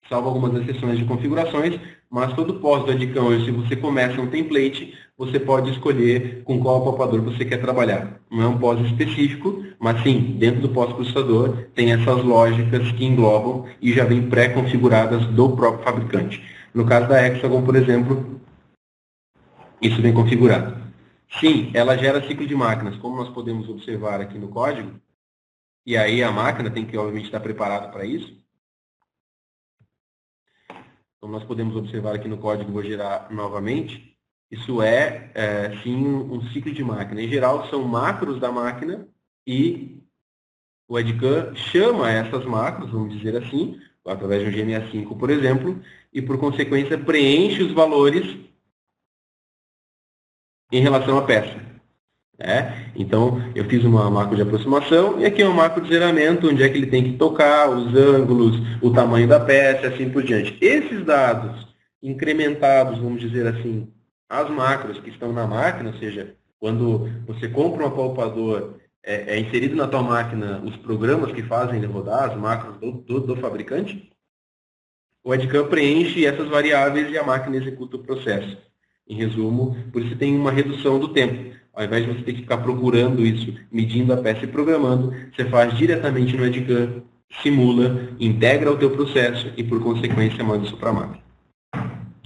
Salvo algumas exceções de configurações, mas todo pós do Edcan hoje, se você começa um template, você pode escolher com qual apalpador você quer trabalhar. Não é um pós específico, mas sim, dentro do pós-processador tem essas lógicas que englobam e já vêm pré-configuradas do próprio fabricante. No caso da Hexagon, por exemplo, isso vem configurado. Sim, ela gera ciclo de máquinas, como nós podemos observar aqui no código, e aí a máquina tem que, obviamente, estar preparada para isso. Como nós podemos observar aqui no código, vou gerar novamente, isso sim, um ciclo de máquina. Em geral, são macros da máquina e o Edcan chama essas macros, vamos dizer assim, através de um GMA5, por exemplo, e, por consequência, preenche os valores em relação à peça. Então, eu fiz uma macro de aproximação e aqui é uma macro de zeramento, onde é que ele tem que tocar, os ângulos, o tamanho da peça, assim por diante. Esses dados incrementados, vamos dizer assim, as macros que estão na máquina, ou seja, quando você compra um apalpador, é inserido na tua máquina os programas que fazem ele rodar, as macros do fabricante, o Edcan preenche essas variáveis e a máquina executa o processo. Em resumo, por isso tem uma redução do tempo. Ao invés de você ter que ficar procurando isso, medindo a peça e programando, você faz diretamente no Edcan, simula, integra o teu processo e, por consequência, manda isso para a máquina.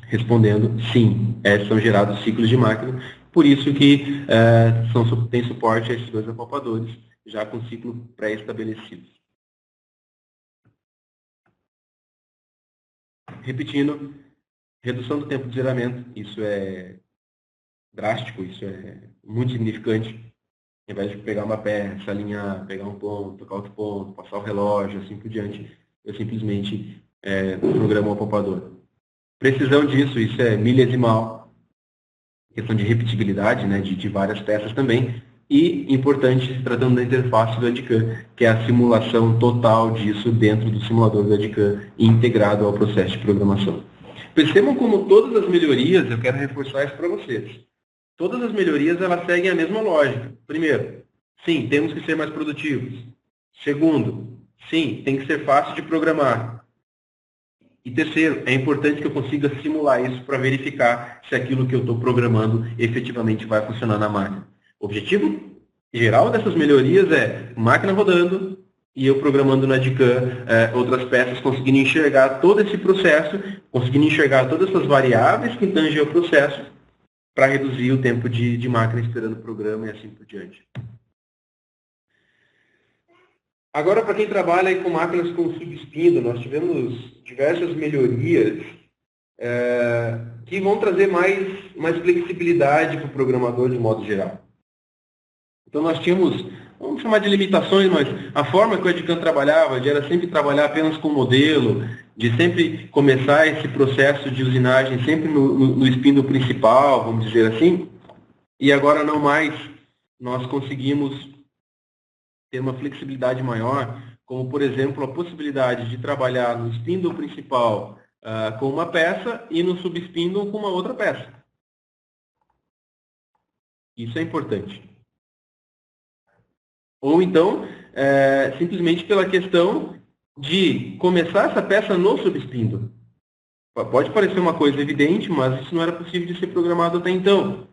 Respondendo, sim, são gerados ciclos de máquina, por isso que tem suporte a esses dois apalpadores, já com ciclo pré-estabelecido. Repetindo, redução do tempo de zeramento, isso é drástico, isso é muito significante. Ao invés de pegar uma peça, alinhar, pegar um ponto, tocar outro ponto, passar o relógio, assim por diante, eu simplesmente programo o apalpador. Precisão disso, isso é milesimal. Questão de repetibilidade, né, de várias peças também. E, importante, se tratando da interface do Edcan, que é a simulação total disso dentro do simulador do Edcan, integrado ao processo de programação. Percebam como todas as melhorias, eu quero reforçar isso para vocês. Todas as melhorias, elas seguem a mesma lógica. Primeiro, sim, temos que ser mais produtivos. Segundo, sim, tem que ser fácil de programar. E terceiro, é importante que eu consiga simular isso para verificar se aquilo que eu estou programando efetivamente vai funcionar na máquina. O objetivo geral dessas melhorias é máquina rodando e eu programando no Edcan outras peças, conseguindo enxergar todo esse processo, conseguindo enxergar todas essas variáveis que tangem o processo para reduzir o tempo de máquina esperando o programa e assim por diante. Agora, para quem trabalha aí com máquinas com subespíndolo, nós tivemos diversas melhorias que vão trazer mais flexibilidade para o programador de modo geral. Então, nós tínhamos, vamos chamar de limitações, mas a forma que o Edcan trabalhava, de era sempre trabalhar apenas com modelo, de sempre começar esse processo de usinagem sempre no espíndulo principal, vamos dizer assim, e agora não mais. Nós conseguimos ter uma flexibilidade maior, como, por exemplo, a possibilidade de trabalhar no espíndulo principal com uma peça e no subespíndulo com uma outra peça. Isso é importante. Ou então, simplesmente pela questão de começar essa peça no subespíndulo. Pode parecer uma coisa evidente, mas isso não era possível de ser programado até então.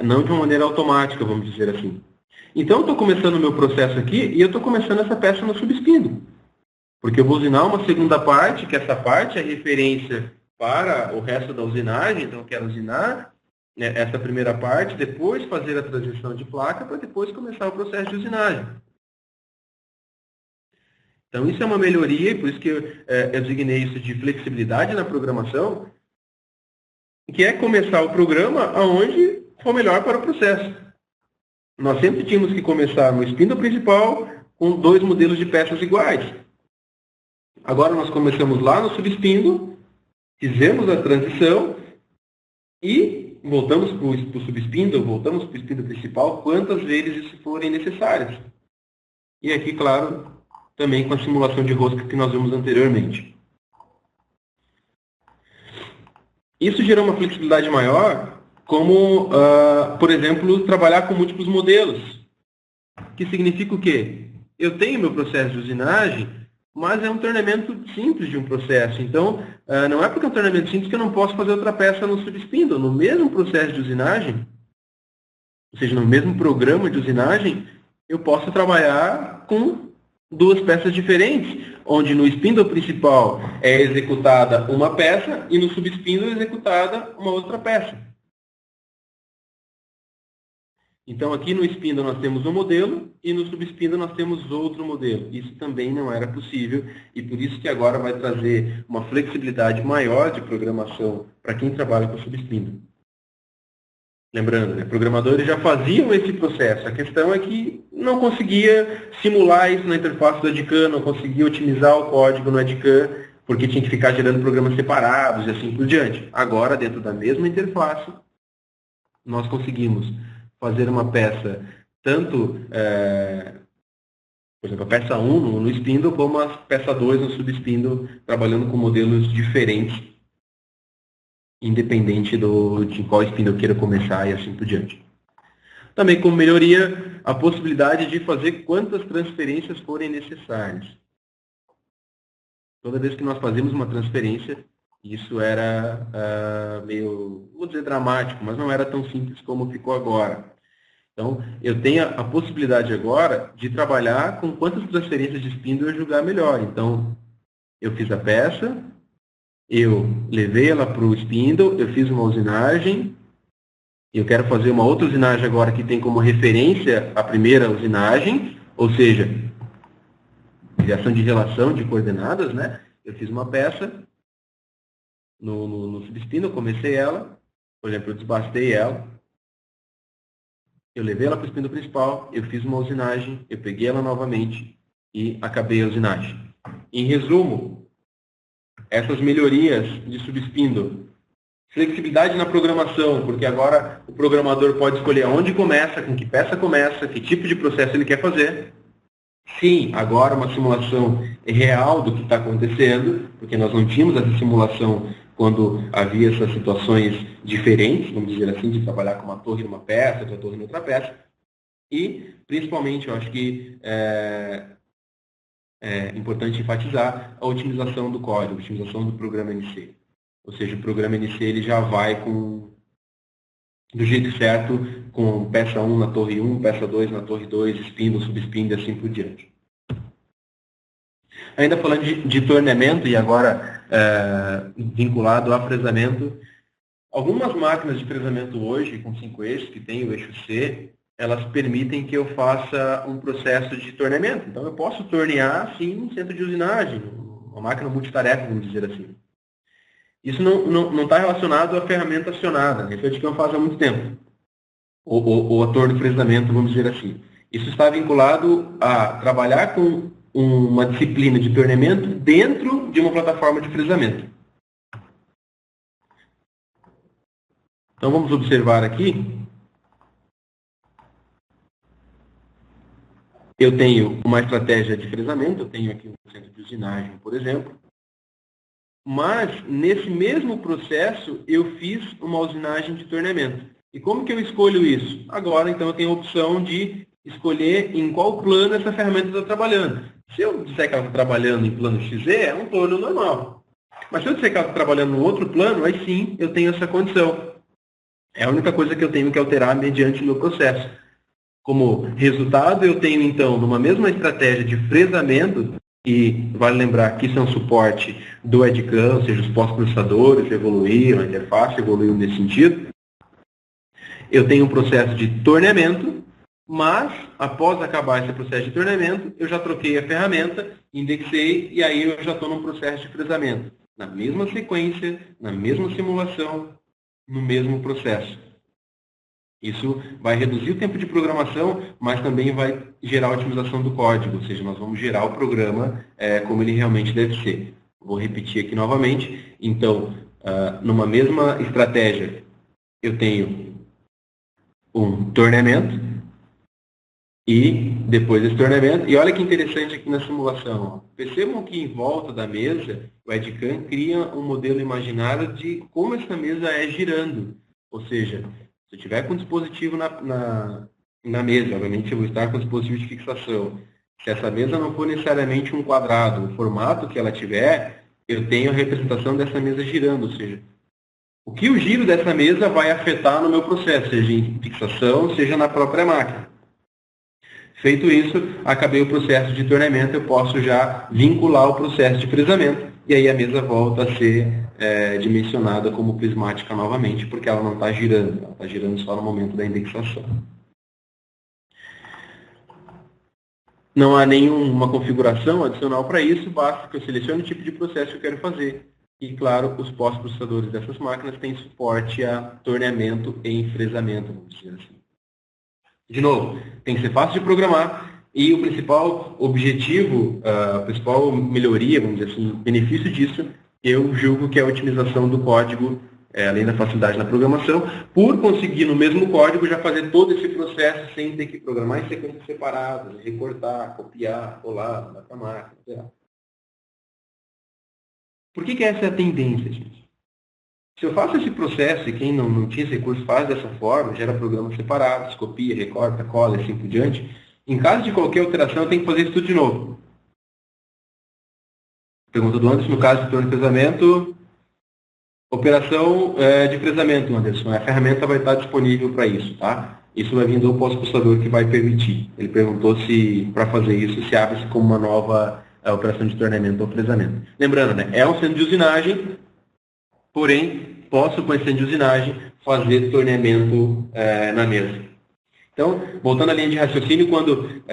Não de uma maneira automática, vamos dizer assim. Então, eu estou começando o meu processo aqui e eu estou começando essa peça no subespíndulo. Porque eu vou usinar uma segunda parte, que essa parte é referência para o resto da usinagem. Então, eu quero usinar essa primeira parte, depois fazer a transição de placa, para depois começar o processo de usinagem. Então, isso é uma melhoria, e por isso que eu designei isso de flexibilidade na programação, que é começar o programa aonde for melhor para o processo. Nós sempre tínhamos que começar no espíndulo principal com 2 modelos de peças iguais. Agora nós começamos lá no subespíndulo, fizemos a transição e voltamos para o subespíndulo, voltamos para o espíndulo principal quantas vezes isso forem necessárias. E aqui, claro, também com a simulação de rosca que nós vimos anteriormente. Isso gerou uma flexibilidade maior, como, por exemplo, trabalhar com múltiplos modelos. Que significa o quê? Eu tenho meu processo de usinagem, mas é um treinamento simples de um processo. Então, não é porque é um treinamento simples que eu não posso fazer outra peça no subespíndulo. No mesmo processo de usinagem, ou seja, no mesmo programa de usinagem, eu posso trabalhar com 2 peças diferentes, onde no espíndulo principal é executada uma peça e no subespíndulo é executada uma outra peça. Então, aqui no espíndulo nós temos um modelo e no subespíndulo nós temos outro modelo. Isso também não era possível e por isso que agora vai trazer uma flexibilidade maior de programação para quem trabalha com subespíndulo. Lembrando, programadores já faziam esse processo. A questão é que não conseguia simular isso na interface do Edcan, não conseguia otimizar o código no Edcan, porque tinha que ficar gerando programas separados e assim por diante. Agora, dentro da mesma interface, nós conseguimos fazer uma peça, tanto, por exemplo, a peça 1 no espíndulo, como a peça 2 no subespíndulo, trabalhando com modelos diferentes, independente de qual espíndulo eu queira começar e assim por diante. Também como melhoria, a possibilidade de fazer quantas transferências forem necessárias. Toda vez que nós fazíamos uma transferência, isso era meio, vou dizer, dramático, mas não era tão simples como ficou agora. Então, eu tenho a possibilidade agora de trabalhar com quantas transferências de espíndulo eu julgar melhor. Então, eu fiz a peça, eu levei ela para o espíndulo, eu fiz uma usinagem, eu quero fazer uma outra usinagem agora que tem como referência a primeira usinagem, ou seja, criação de relação de coordenadas, né? Eu fiz uma peça no subespíndulo, comecei ela, por exemplo, eu desbastei ela, eu levei ela para o espíndulo principal, eu fiz uma usinagem, eu peguei ela novamente e acabei a usinagem. Em resumo, essas melhorias de subespíndulo, flexibilidade na programação, porque agora o programador pode escolher onde começa, com que peça começa, que tipo de processo ele quer fazer. Sim, agora uma simulação real do que está acontecendo, porque nós não tínhamos essa simulação quando havia essas situações diferentes, vamos dizer assim, de trabalhar com uma torre numa peça, outra torre em outra peça. E, principalmente, eu acho que é importante enfatizar a otimização do código, a otimização do programa NC. Ou seja, o programa NC ele já vai do jeito certo, com peça 1 na torre 1, peça 2 na torre 2, espíndulo, subespíndulo e assim por diante. Ainda falando de torneamento, e agora vinculado a fresamento, algumas máquinas de fresamento hoje, com 5 eixos, que tem o eixo C, elas permitem que eu faça um processo de torneamento. Então, eu posso tornear, sim, um centro de usinagem, uma máquina multitarefa, vamos dizer assim. Isso não está relacionado à ferramenta acionada, né? Isso é de que eu faço há muito tempo. Ou a torno-fresamento, vamos dizer assim. Isso está vinculado a trabalhar com uma disciplina de torneamento dentro de uma plataforma de fresamento. Então, vamos observar aqui. Eu tenho uma estratégia de fresamento, eu tenho aqui um centro de usinagem, por exemplo, mas nesse mesmo processo eu fiz uma usinagem de torneamento. E como que eu escolho isso? Agora, então, eu tenho a opção de escolher em qual plano essa ferramenta está trabalhando. Se eu disser que ela está trabalhando em plano XZ, é um plano normal. Mas se eu disser que ela está trabalhando em outro plano, aí sim eu tenho essa condição. É a única coisa que eu tenho que alterar mediante o meu processo. Como resultado, eu tenho, então, numa mesma estratégia de fresamento, e vale lembrar que isso é um suporte do EdCAM, ou seja, os pós-processadores evoluíram, a interface evoluiu nesse sentido. Eu tenho um processo de torneamento, mas, após acabar esse processo de torneamento, eu já troquei a ferramenta, indexei, e aí eu já estou num processo de fresamento. Na mesma sequência, na mesma simulação, no mesmo processo. Isso vai reduzir o tempo de programação, mas também vai gerar a otimização do código, ou seja, nós vamos gerar o programa como ele realmente deve ser. Vou repetir aqui novamente. Então, numa mesma estratégia, eu tenho um torneamento e depois desse torneamento. E olha que interessante aqui na simulação. Percebam que em volta da mesa, o EdCAM cria um modelo imaginário de como essa mesa é girando. Ou seja, se eu tiver com o dispositivo na mesa, obviamente eu vou estar com o dispositivo de fixação. Se essa mesa não for necessariamente um quadrado, o formato que ela tiver, eu tenho a representação dessa mesa girando, ou seja, o que o giro dessa mesa vai afetar no meu processo, seja em fixação, seja na própria máquina. Feito isso, acabei o processo de torneamento, eu posso já vincular o processo de fresamento, e aí a mesa volta a ser dimensionada como prismática novamente, porque ela não está girando, ela está girando só no momento da indexação. Não há nenhuma configuração adicional para isso, basta que eu selecione o tipo de processo que eu quero fazer. E, claro, os pós-processadores dessas máquinas têm suporte a torneamento e enfresamento, vamos dizer assim. De novo, tem que ser fácil de programar e o principal objetivo, a principal melhoria, vamos dizer assim, benefício disso, eu julgo que é a otimização do código, além da facilidade na programação, por conseguir no mesmo código já fazer todo esse processo sem ter que programar em sequências separadas, recortar, copiar, colar, mandar para a máquina, etc. Por que essa é a tendência, gente? Se eu faço esse processo, e quem não tinha esse recurso faz dessa forma, gera programas separados, copia, recorta, cola e assim por diante, em caso de qualquer alteração, eu tenho que fazer isso tudo de novo. Pergunta do Anderson, no caso de torno de fresamento, operação de fresamento, Anderson. A ferramenta vai estar disponível para isso, tá? Isso vai vir do pós-processador que vai permitir. Ele perguntou se, para fazer isso, se abre-se como uma nova operação de torneamento ou fresamento. Lembrando, né, é um centro de usinagem, porém, posso, com esse centro de usinagem, fazer torneamento na mesa. Então, voltando à linha de raciocínio, quando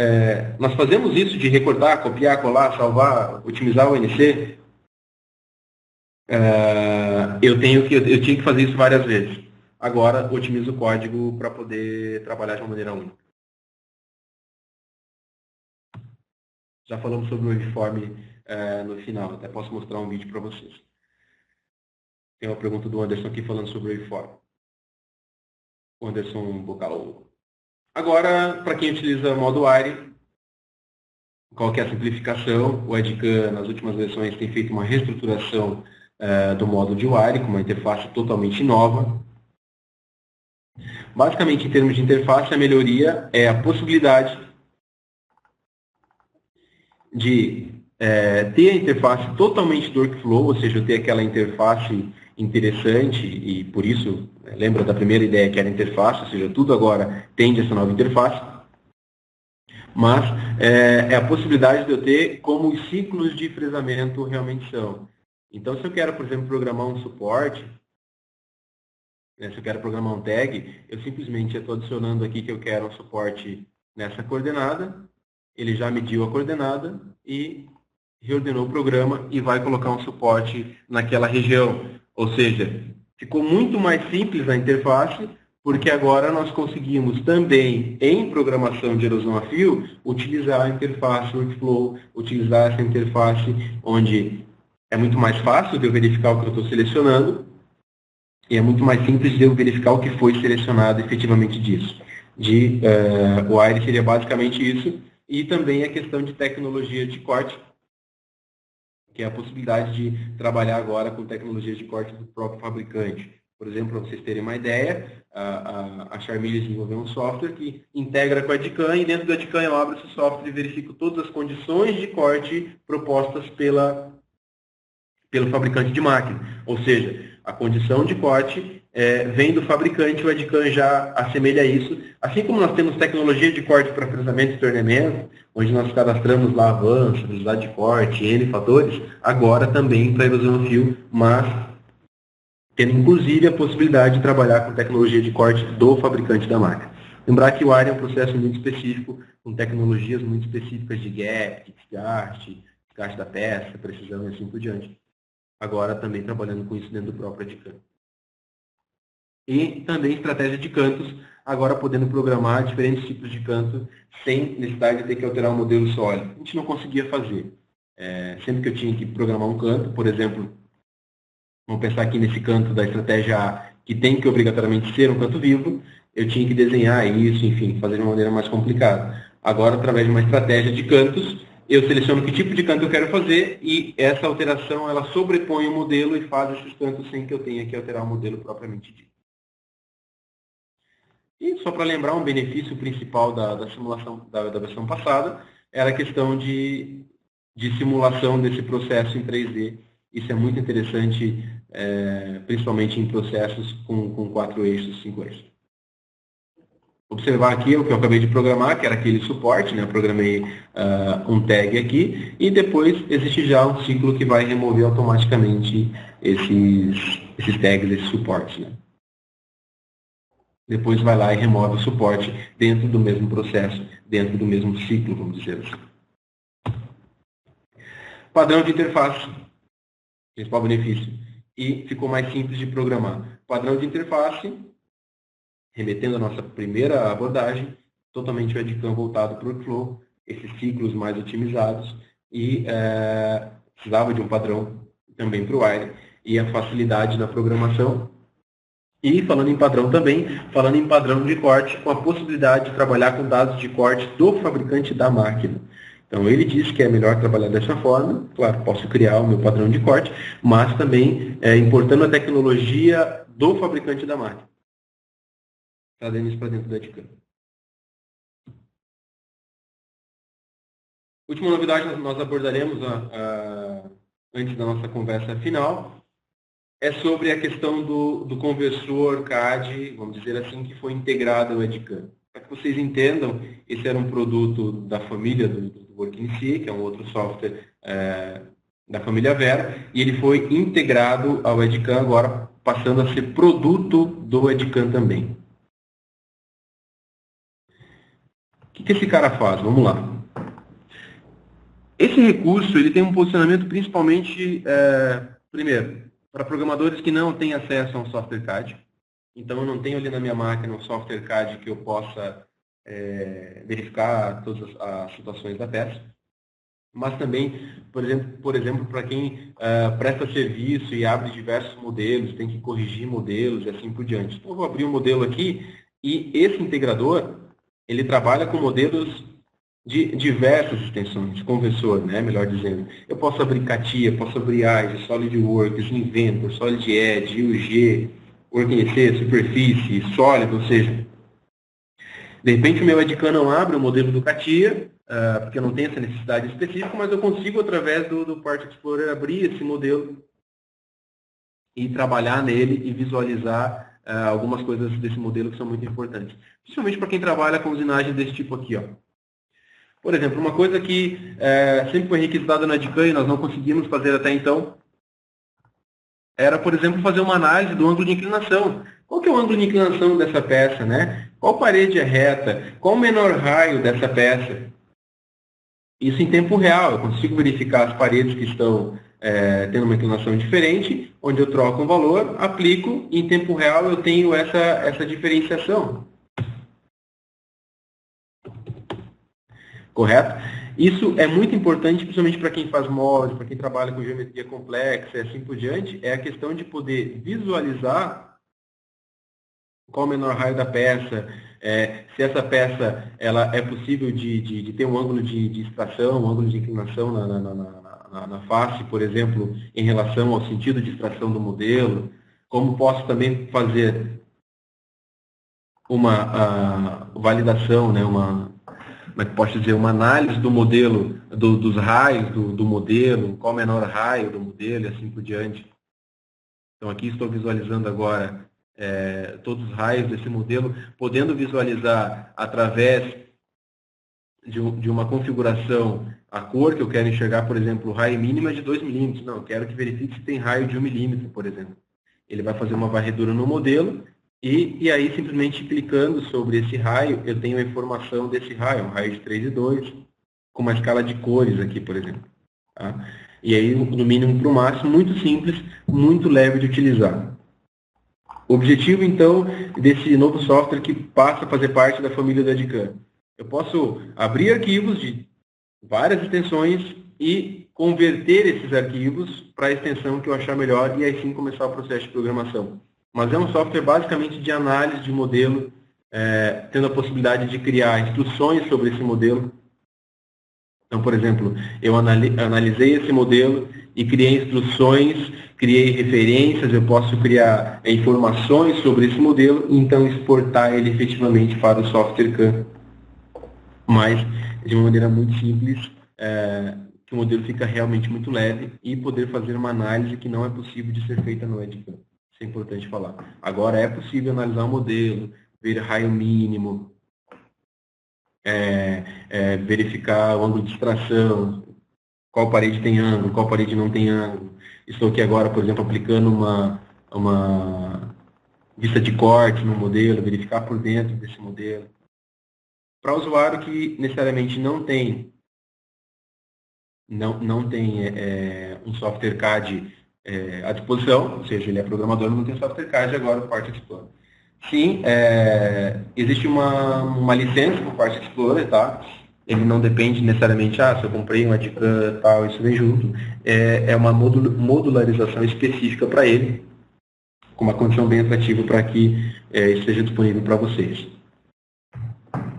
nós fazemos isso de recortar, copiar, colar, salvar, otimizar o NC, eu tinha que fazer isso várias vezes. Agora, otimizo o código para poder trabalhar de uma maneira única. Já falamos sobre o waveform no final, até posso mostrar um vídeo para vocês. Tem uma pergunta do Anderson aqui falando sobre o waveform. O Anderson Bocal. Agora, para quem utiliza o modo ARE, qual que é a simplificação? O EdCAM, nas últimas versões, tem feito uma reestruturação do módulo de WIRE, com uma interface totalmente nova. Basicamente, em termos de interface, a melhoria é a possibilidade de ter a interface totalmente do workflow, ou seja, eu ter aquela interface interessante, e por isso, lembra da primeira ideia que era a interface, ou seja, tudo agora tende a essa nova interface, mas é a possibilidade de eu ter como os ciclos de fresamento realmente são. Então, se eu quero, por exemplo, programar um suporte, né? Se eu quero programar um tag, eu simplesmente estou adicionando aqui que eu quero um suporte nessa coordenada, ele já mediu a coordenada e reordenou o programa e vai colocar um suporte naquela região. Ou seja, ficou muito mais simples a interface, porque agora nós conseguimos também, em programação de erosão a fio, utilizar a interface Workflow, utilizar essa interface onde é muito mais fácil de eu verificar o que eu estou selecionando e é muito mais simples de eu verificar o que foi selecionado efetivamente disso. O AIRE seria basicamente isso, e também a questão de tecnologia de corte, que é a possibilidade de trabalhar agora com tecnologias de corte do próprio fabricante. Por exemplo, para vocês terem uma ideia, a Charmilha desenvolveu um software que integra com a Edcam e dentro do Edcam eu abro esse software e verifico todas as condições de corte propostas pelo fabricante de máquina. Ou seja, a condição de corte vem do fabricante, o Edcam já assemelha isso. Assim como nós temos tecnologia de corte para fresamento e torneamento, onde nós cadastramos lá avanço, velocidade de corte, N fatores, agora também para erosão a fio, mas tendo inclusive a possibilidade de trabalhar com tecnologia de corte do fabricante da máquina. Lembrar que o AIRE é um processo muito específico, com tecnologias muito específicas de gap, desgaste da peça, precisão e assim por diante. Agora também trabalhando com isso dentro do próprio Edcam. E também estratégia de cantos, agora podendo programar diferentes tipos de canto sem necessidade de ter que alterar o modelo sólido. A gente não conseguia fazer. Sempre que eu tinha que programar um canto, por exemplo, vamos pensar aqui nesse canto da estratégia A, que tem que obrigatoriamente ser um canto vivo, eu tinha que desenhar isso, enfim, fazer de uma maneira mais complicada. Agora, através de uma estratégia de cantos, eu seleciono que tipo de canto eu quero fazer e essa alteração ela sobrepõe o modelo e faz esses cantos sem que eu tenha que alterar o modelo propriamente dito. E só para lembrar, um benefício principal da simulação da versão passada era a questão de simulação desse processo em 3D. Isso é muito interessante, principalmente em processos com 4 eixos, 5 eixos. Observar aqui o que eu acabei de programar, que era aquele suporte, né? Eu programei um tag aqui, e depois existe já um ciclo que vai remover automaticamente esses tags, esses suportes. Né? Depois vai lá e remove o suporte dentro do mesmo processo, dentro do mesmo ciclo, vamos dizer assim. Padrão de interface, principal benefício. E ficou mais simples de programar. Padrão de interface, remetendo à nossa primeira abordagem, totalmente o Edcam voltado para o Workflow, esses ciclos mais otimizados, e precisava de um padrão também para o AIRE, e a facilidade na programação. E falando em padrão também, falando em padrão de corte, com a possibilidade de trabalhar com dados de corte do fabricante da máquina. Então ele diz que é melhor trabalhar dessa forma, claro, posso criar o meu padrão de corte, mas também importando a tecnologia do fabricante da máquina. Trazendo isso para dentro da Edcam. Última novidade nós abordaremos antes da nossa conversa final, é sobre a questão do conversor CAD, vamos dizer assim, que foi integrado ao Edcam. Para que vocês entendam, esse era um produto da família do WorkNC, que é um outro software da família Vera, e ele foi integrado ao Edcam, agora passando a ser produto do Edcam também. O que esse cara faz? Vamos lá. Esse recurso ele tem um posicionamento principalmente, primeiro, para programadores que não têm acesso a um software CAD. Então, eu não tenho ali na minha máquina um software CAD que eu possa verificar todas as situações da peça. Mas também, por exemplo para quem presta serviço e abre diversos modelos, tem que corrigir modelos e assim por diante. Então, eu vou abrir um modelo aqui e esse integrador, ele trabalha com modelos de diversas extensões, conversor, né, melhor dizendo. Eu posso abrir CATIA, posso abrir IGE, SolidWorks, Inventor, SolidEdge, UG, WorkNC, superfície, sólido, ou seja, de repente o meu Edcam não abre o modelo do CATIA, porque eu não tenho essa necessidade específica, mas eu consigo, através do Part Explorer, abrir esse modelo e trabalhar nele e visualizar algumas coisas desse modelo que são muito importantes. Principalmente para quem trabalha com usinagem desse tipo aqui, ó. Por exemplo, uma coisa que sempre foi requisitada na Edcam e nós não conseguimos fazer até então, era, por exemplo, fazer uma análise do ângulo de inclinação. Qual que é o ângulo de inclinação dessa peça, né? Qual parede é reta? Qual o menor raio dessa peça? Isso em tempo real, eu consigo verificar as paredes que estão tendo uma inclinação diferente, onde eu troco um valor, aplico, e em tempo real eu tenho essa diferenciação. Correto? Isso é muito importante, principalmente para quem faz molde, para quem trabalha com geometria complexa e assim por diante, é a questão de poder visualizar qual o menor raio da peça, se essa peça ela é possível de ter um ângulo de extração, um ângulo de inclinação na face, por exemplo, em relação ao sentido de extração do modelo, como posso também fazer uma validação, né, como é que posso dizer, uma análise do modelo, dos raios do modelo, qual o menor raio do modelo e assim por diante. Então aqui estou visualizando agora todos os raios desse modelo, podendo visualizar através de uma configuração a cor que eu quero enxergar, por exemplo, o raio mínimo é de 2 milímetros. Não, eu quero que verifique se tem raio de 1 milímetro, por exemplo. Ele vai fazer uma varredura no modelo e aí, simplesmente clicando sobre esse raio, eu tenho a informação desse raio, um raio de 3,2, com uma escala de cores aqui, por exemplo. Tá? E aí, do mínimo para o máximo, muito simples, muito leve de utilizar. O objetivo, então, desse novo software que passa a fazer parte da família do Edcam. Eu posso abrir arquivos de várias extensões e converter esses arquivos para a extensão que eu achar melhor e aí sim começar o processo de programação. Mas é um software basicamente de análise de modelo, tendo a possibilidade de criar instruções sobre esse modelo. Então, por exemplo, eu analisei esse modelo e criei instruções, criei referências, eu posso criar informações sobre esse modelo e então exportar ele efetivamente para o software CAM. Mas de uma maneira muito simples, que o modelo fica realmente muito leve e poder fazer uma análise que não é possível de ser feita no Edcam. Isso é importante falar. Agora é possível analisar o modelo, ver raio mínimo, verificar o ângulo de extração, qual parede tem ângulo, qual parede não tem ângulo. Estou aqui agora, por exemplo, aplicando uma vista de corte no modelo, verificar por dentro desse modelo. Para o usuário que necessariamente não tem um software CAD à disposição, ou seja, ele é programador e não tem software CAD agora por parte do Explorer. Sim, existe uma licença por parte do Explorer, tá? Ele não depende necessariamente, se eu comprei um Edcam tal, isso vem junto. É uma modularização específica para ele, com uma condição bem atrativa para que esteja disponível para vocês.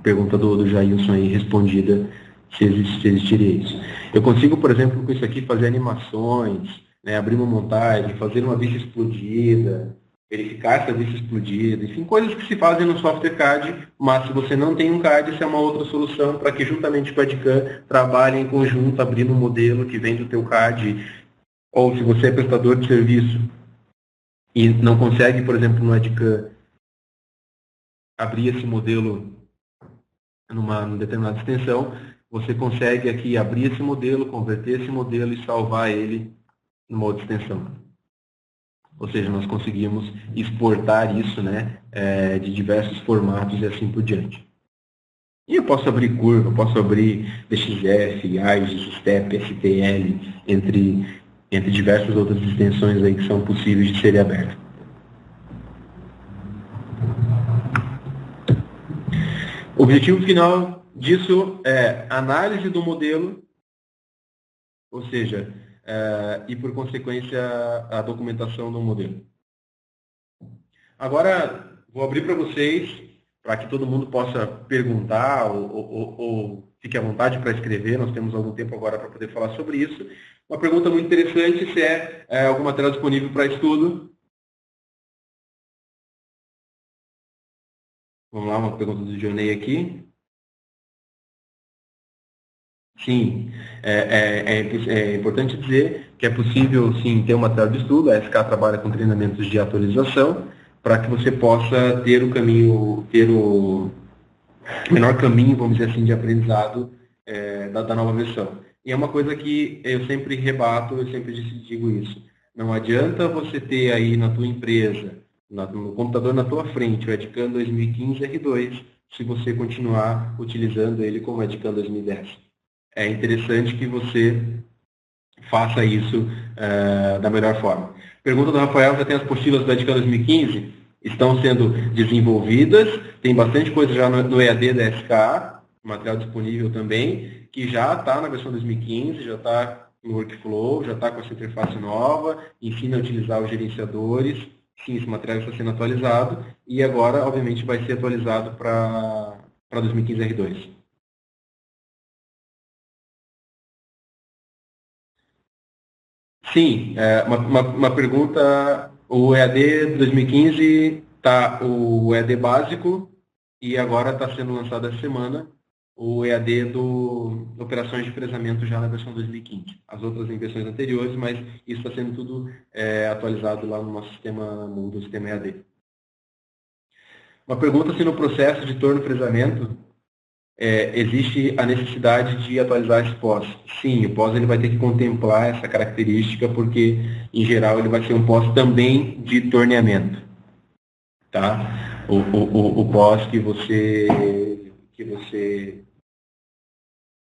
Pergunta do Jailson aí respondida, se existiria isso. Eu consigo, por exemplo, com isso aqui, fazer animações, né, abrir uma montagem, fazer uma vista explodida, verificar essa vista explodida, enfim, coisas que se fazem no software CAD, mas se você não tem um CAD, isso é uma outra solução para que, juntamente com o Edcam, trabalhem em conjunto, abrindo um modelo que vem do teu CAD, ou se você é prestador de serviço e não consegue, por exemplo, no Edcam, abrir esse modelo numa determinada extensão, você consegue aqui abrir esse modelo, converter esse modelo e salvar ele numa outra extensão. Ou seja, nós conseguimos exportar isso, né, de diversos formatos e assim por diante. E eu posso abrir curva, eu posso abrir DXF, AIGES, STEP, STL, entre diversas outras extensões aí que são possíveis de serem abertas. O objetivo final disso é análise do modelo, ou seja, e por consequência a documentação do modelo. Agora, vou abrir para vocês, para que todo mundo possa perguntar ou fique à vontade para escrever, nós temos algum tempo agora para poder falar sobre isso. Uma pergunta muito interessante, se alguma tela disponível para estudo. Vamos lá, uma pergunta do Dionei aqui. Sim, é importante dizer que é possível, sim, ter um material de estudo. A SK trabalha com treinamentos de atualização para que você possa ter o caminho, ter o menor caminho, vamos dizer assim, de aprendizado da nova versão. E é uma coisa que eu sempre rebato, eu sempre digo isso. Não adianta você ter aí na tua empresa no computador na tua frente, o Edcan 2015 R2, se você continuar utilizando ele como Edcan 2010. É interessante que você faça isso da melhor forma. Pergunta do Rafael, já tem as apostilas do Edcan 2015? Estão sendo desenvolvidas, tem bastante coisa já no EAD da SKA, material disponível também, que já está na versão 2015, já está no workflow, já está com essa interface nova, ensina a utilizar os gerenciadores. Sim, esse material está sendo atualizado e agora, obviamente, vai ser atualizado para 2015 R2. Sim, uma pergunta, o EAD 2015 está o EAD básico e agora está sendo lançado essa semana o EAD do Operações de Frezamento já na versão 2015. As outras em versões anteriores, mas isso está sendo tudo atualizado lá no nosso sistema, no sistema EAD. Uma pergunta se no processo de torno frezamento existe a necessidade de atualizar esse POS. Sim, o POS ele vai ter que contemplar essa característica, porque, em geral, ele vai ser um POS também de torneamento. Tá? O POS que você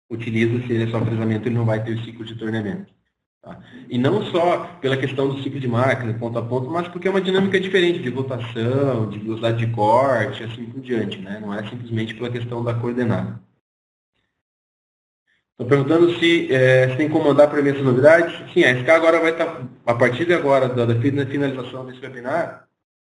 utiliza, se ele é só frezamento, ele não vai ter o ciclo de torneamento. Tá? E não só pela questão do ciclo de máquina, ponto a ponto, mas porque é uma dinâmica diferente de rotação, de velocidade de corte, assim por diante. Né? Não é simplesmente pela questão da coordenada. Estou perguntando se tem como mandar para mim essas novidades. Sim, a SK agora vai estar, a partir de agora, da finalização desse webinar,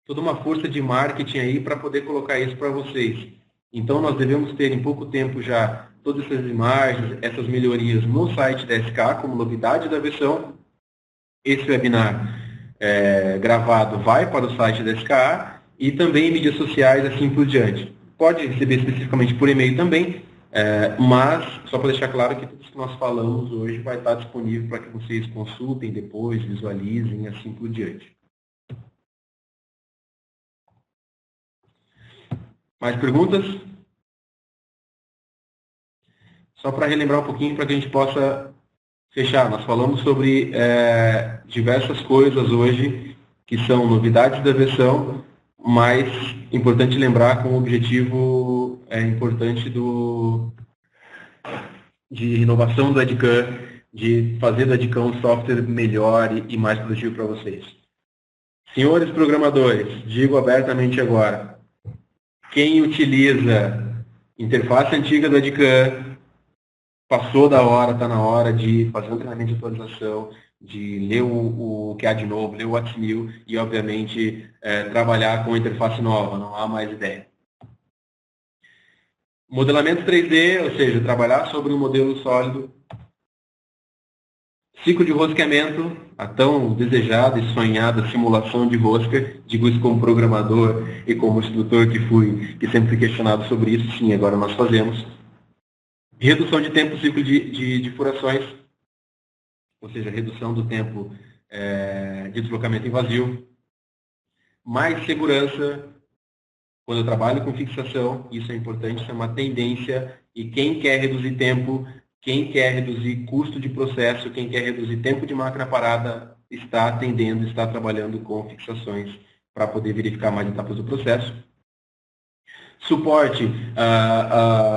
toda uma força de marketing aí para poder colocar isso para vocês. Então, nós devemos ter em pouco tempo já todas essas imagens, essas melhorias no site da SK, como novidade da versão. Esse webinar gravado vai para o site da SK e também em mídias sociais, assim por diante. Pode receber especificamente por e-mail também, mas só para deixar claro que tudo isso que nós falamos hoje vai estar disponível para que vocês consultem depois, visualizem, assim por diante. Mais perguntas? Só para relembrar um pouquinho, para que a gente possa fechar. Nós falamos sobre diversas coisas hoje que são novidades da versão, mas importante lembrar com o objetivo importante de inovação do Edcan, de fazer do Edcan um software melhor e mais produtivo para vocês. Senhores programadores, digo abertamente agora, quem utiliza interface antiga do Edcan, passou da hora, está na hora de fazer um treinamento de atualização, de ler o QA de novo, ler o What's New e, obviamente, trabalhar com interface nova, não há mais ideia. Modelamento 3D, ou seja, trabalhar sobre um modelo sólido. Ciclo de rosqueamento, a tão desejada e sonhada simulação de rosca, digo isso como programador e como instrutor que sempre fui questionado sobre isso, sim, agora nós fazemos. Redução de tempo ciclo de furações, ou seja, redução do tempo de deslocamento em vazio. Mais segurança, quando eu trabalho com fixação, isso é importante, isso é uma tendência, e quem quer reduzir tempo, quem quer reduzir custo de processo, quem quer reduzir tempo de máquina parada, está atendendo, está trabalhando com fixações para poder verificar mais etapas do processo. Suporte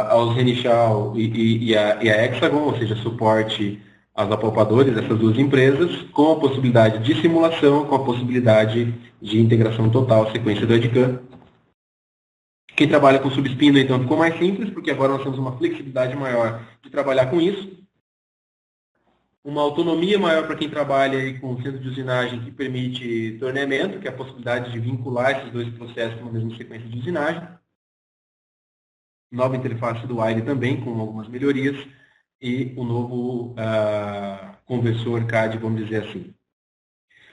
aos Renichal e a Hexagon, ou seja, suporte aos apalpadores dessas duas empresas, com a possibilidade de simulação, com a possibilidade de integração total, sequência do Edcan. Quem trabalha com subspin, então, ficou mais simples, porque agora nós temos uma flexibilidade maior de trabalhar com isso. Uma autonomia maior para quem trabalha aí com centro de usinagem que permite torneamento, que é a possibilidade de vincular esses dois processos numa mesma sequência de usinagem. Nova interface do Wire também, com algumas melhorias. E o novo conversor CAD, vamos dizer assim.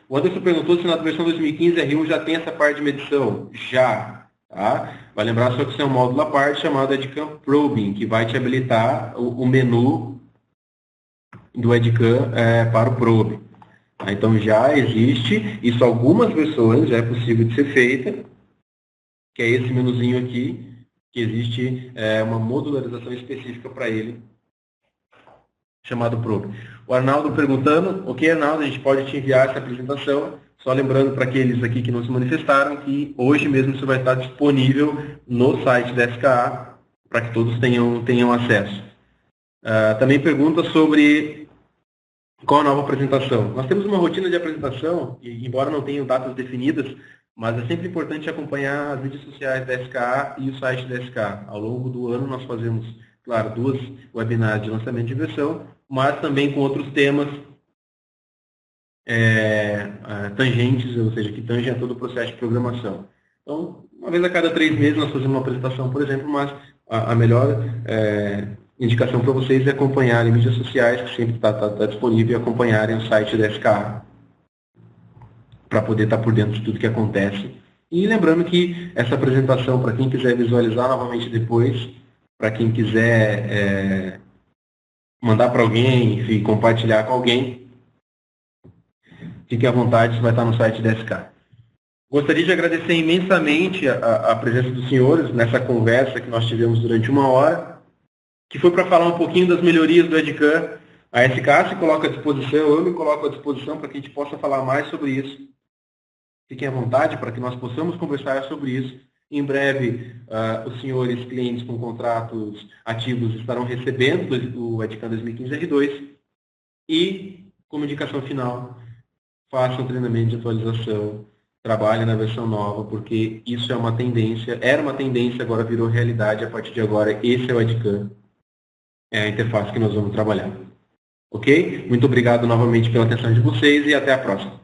O Anderson perguntou se na versão 2015 R1 já tem essa parte de medição. Já. Tá? Vai lembrar só que isso é um módulo à parte chamado Edcan Probing, que vai te habilitar o menu do Edcan para o Probe. Tá? Então já existe, isso algumas versões já é possível de ser feita, que é esse menuzinho aqui, que existe uma modularização específica para ele, chamado Probe. O Arnaldo perguntando, ok, Arnaldo, a gente pode te enviar essa apresentação, Só lembrando para aqueles aqui que não se manifestaram que hoje mesmo isso vai estar disponível no site da SKA para que todos tenham acesso. Também pergunta sobre qual a nova apresentação. Nós temos uma rotina de apresentação, e embora não tenham datas definidas, mas é sempre importante acompanhar as mídias sociais da SKA e o site da SKA. Ao longo do ano nós fazemos, claro, 2 webinars de lançamento de versão, mas também com outros temas tangentes, ou seja, que tangem a todo o processo de programação. Então, uma vez a cada 3 meses nós fazemos uma apresentação, por exemplo, mas a melhor indicação para vocês é acompanharem mídias sociais, que sempre está disponível, e acompanharem o site da SKA para poder estar por dentro de tudo que acontece. E lembrando que essa apresentação, para quem quiser visualizar novamente depois, para quem quiser mandar para alguém, enfim, compartilhar com alguém, fique à vontade, isso vai estar no site da SKA. Gostaria de agradecer imensamente a presença dos senhores nessa conversa que nós tivemos durante 1 hora, que foi para falar um pouquinho das melhorias do EdCAM. A SKA se coloca à disposição, eu me coloco à disposição para que a gente possa falar mais sobre isso. Fiquem à vontade para que nós possamos conversar sobre isso. Em breve, os senhores clientes com contratos ativos estarão recebendo o EdCAM 2015 R2. E, como indicação final, façam treinamento de atualização, trabalhem na versão nova, porque isso é uma tendência, era uma tendência, agora virou realidade. A partir de agora, esse é o EdCAM, é a interface que nós vamos trabalhar. Ok? Muito obrigado novamente pela atenção de vocês e até a próxima.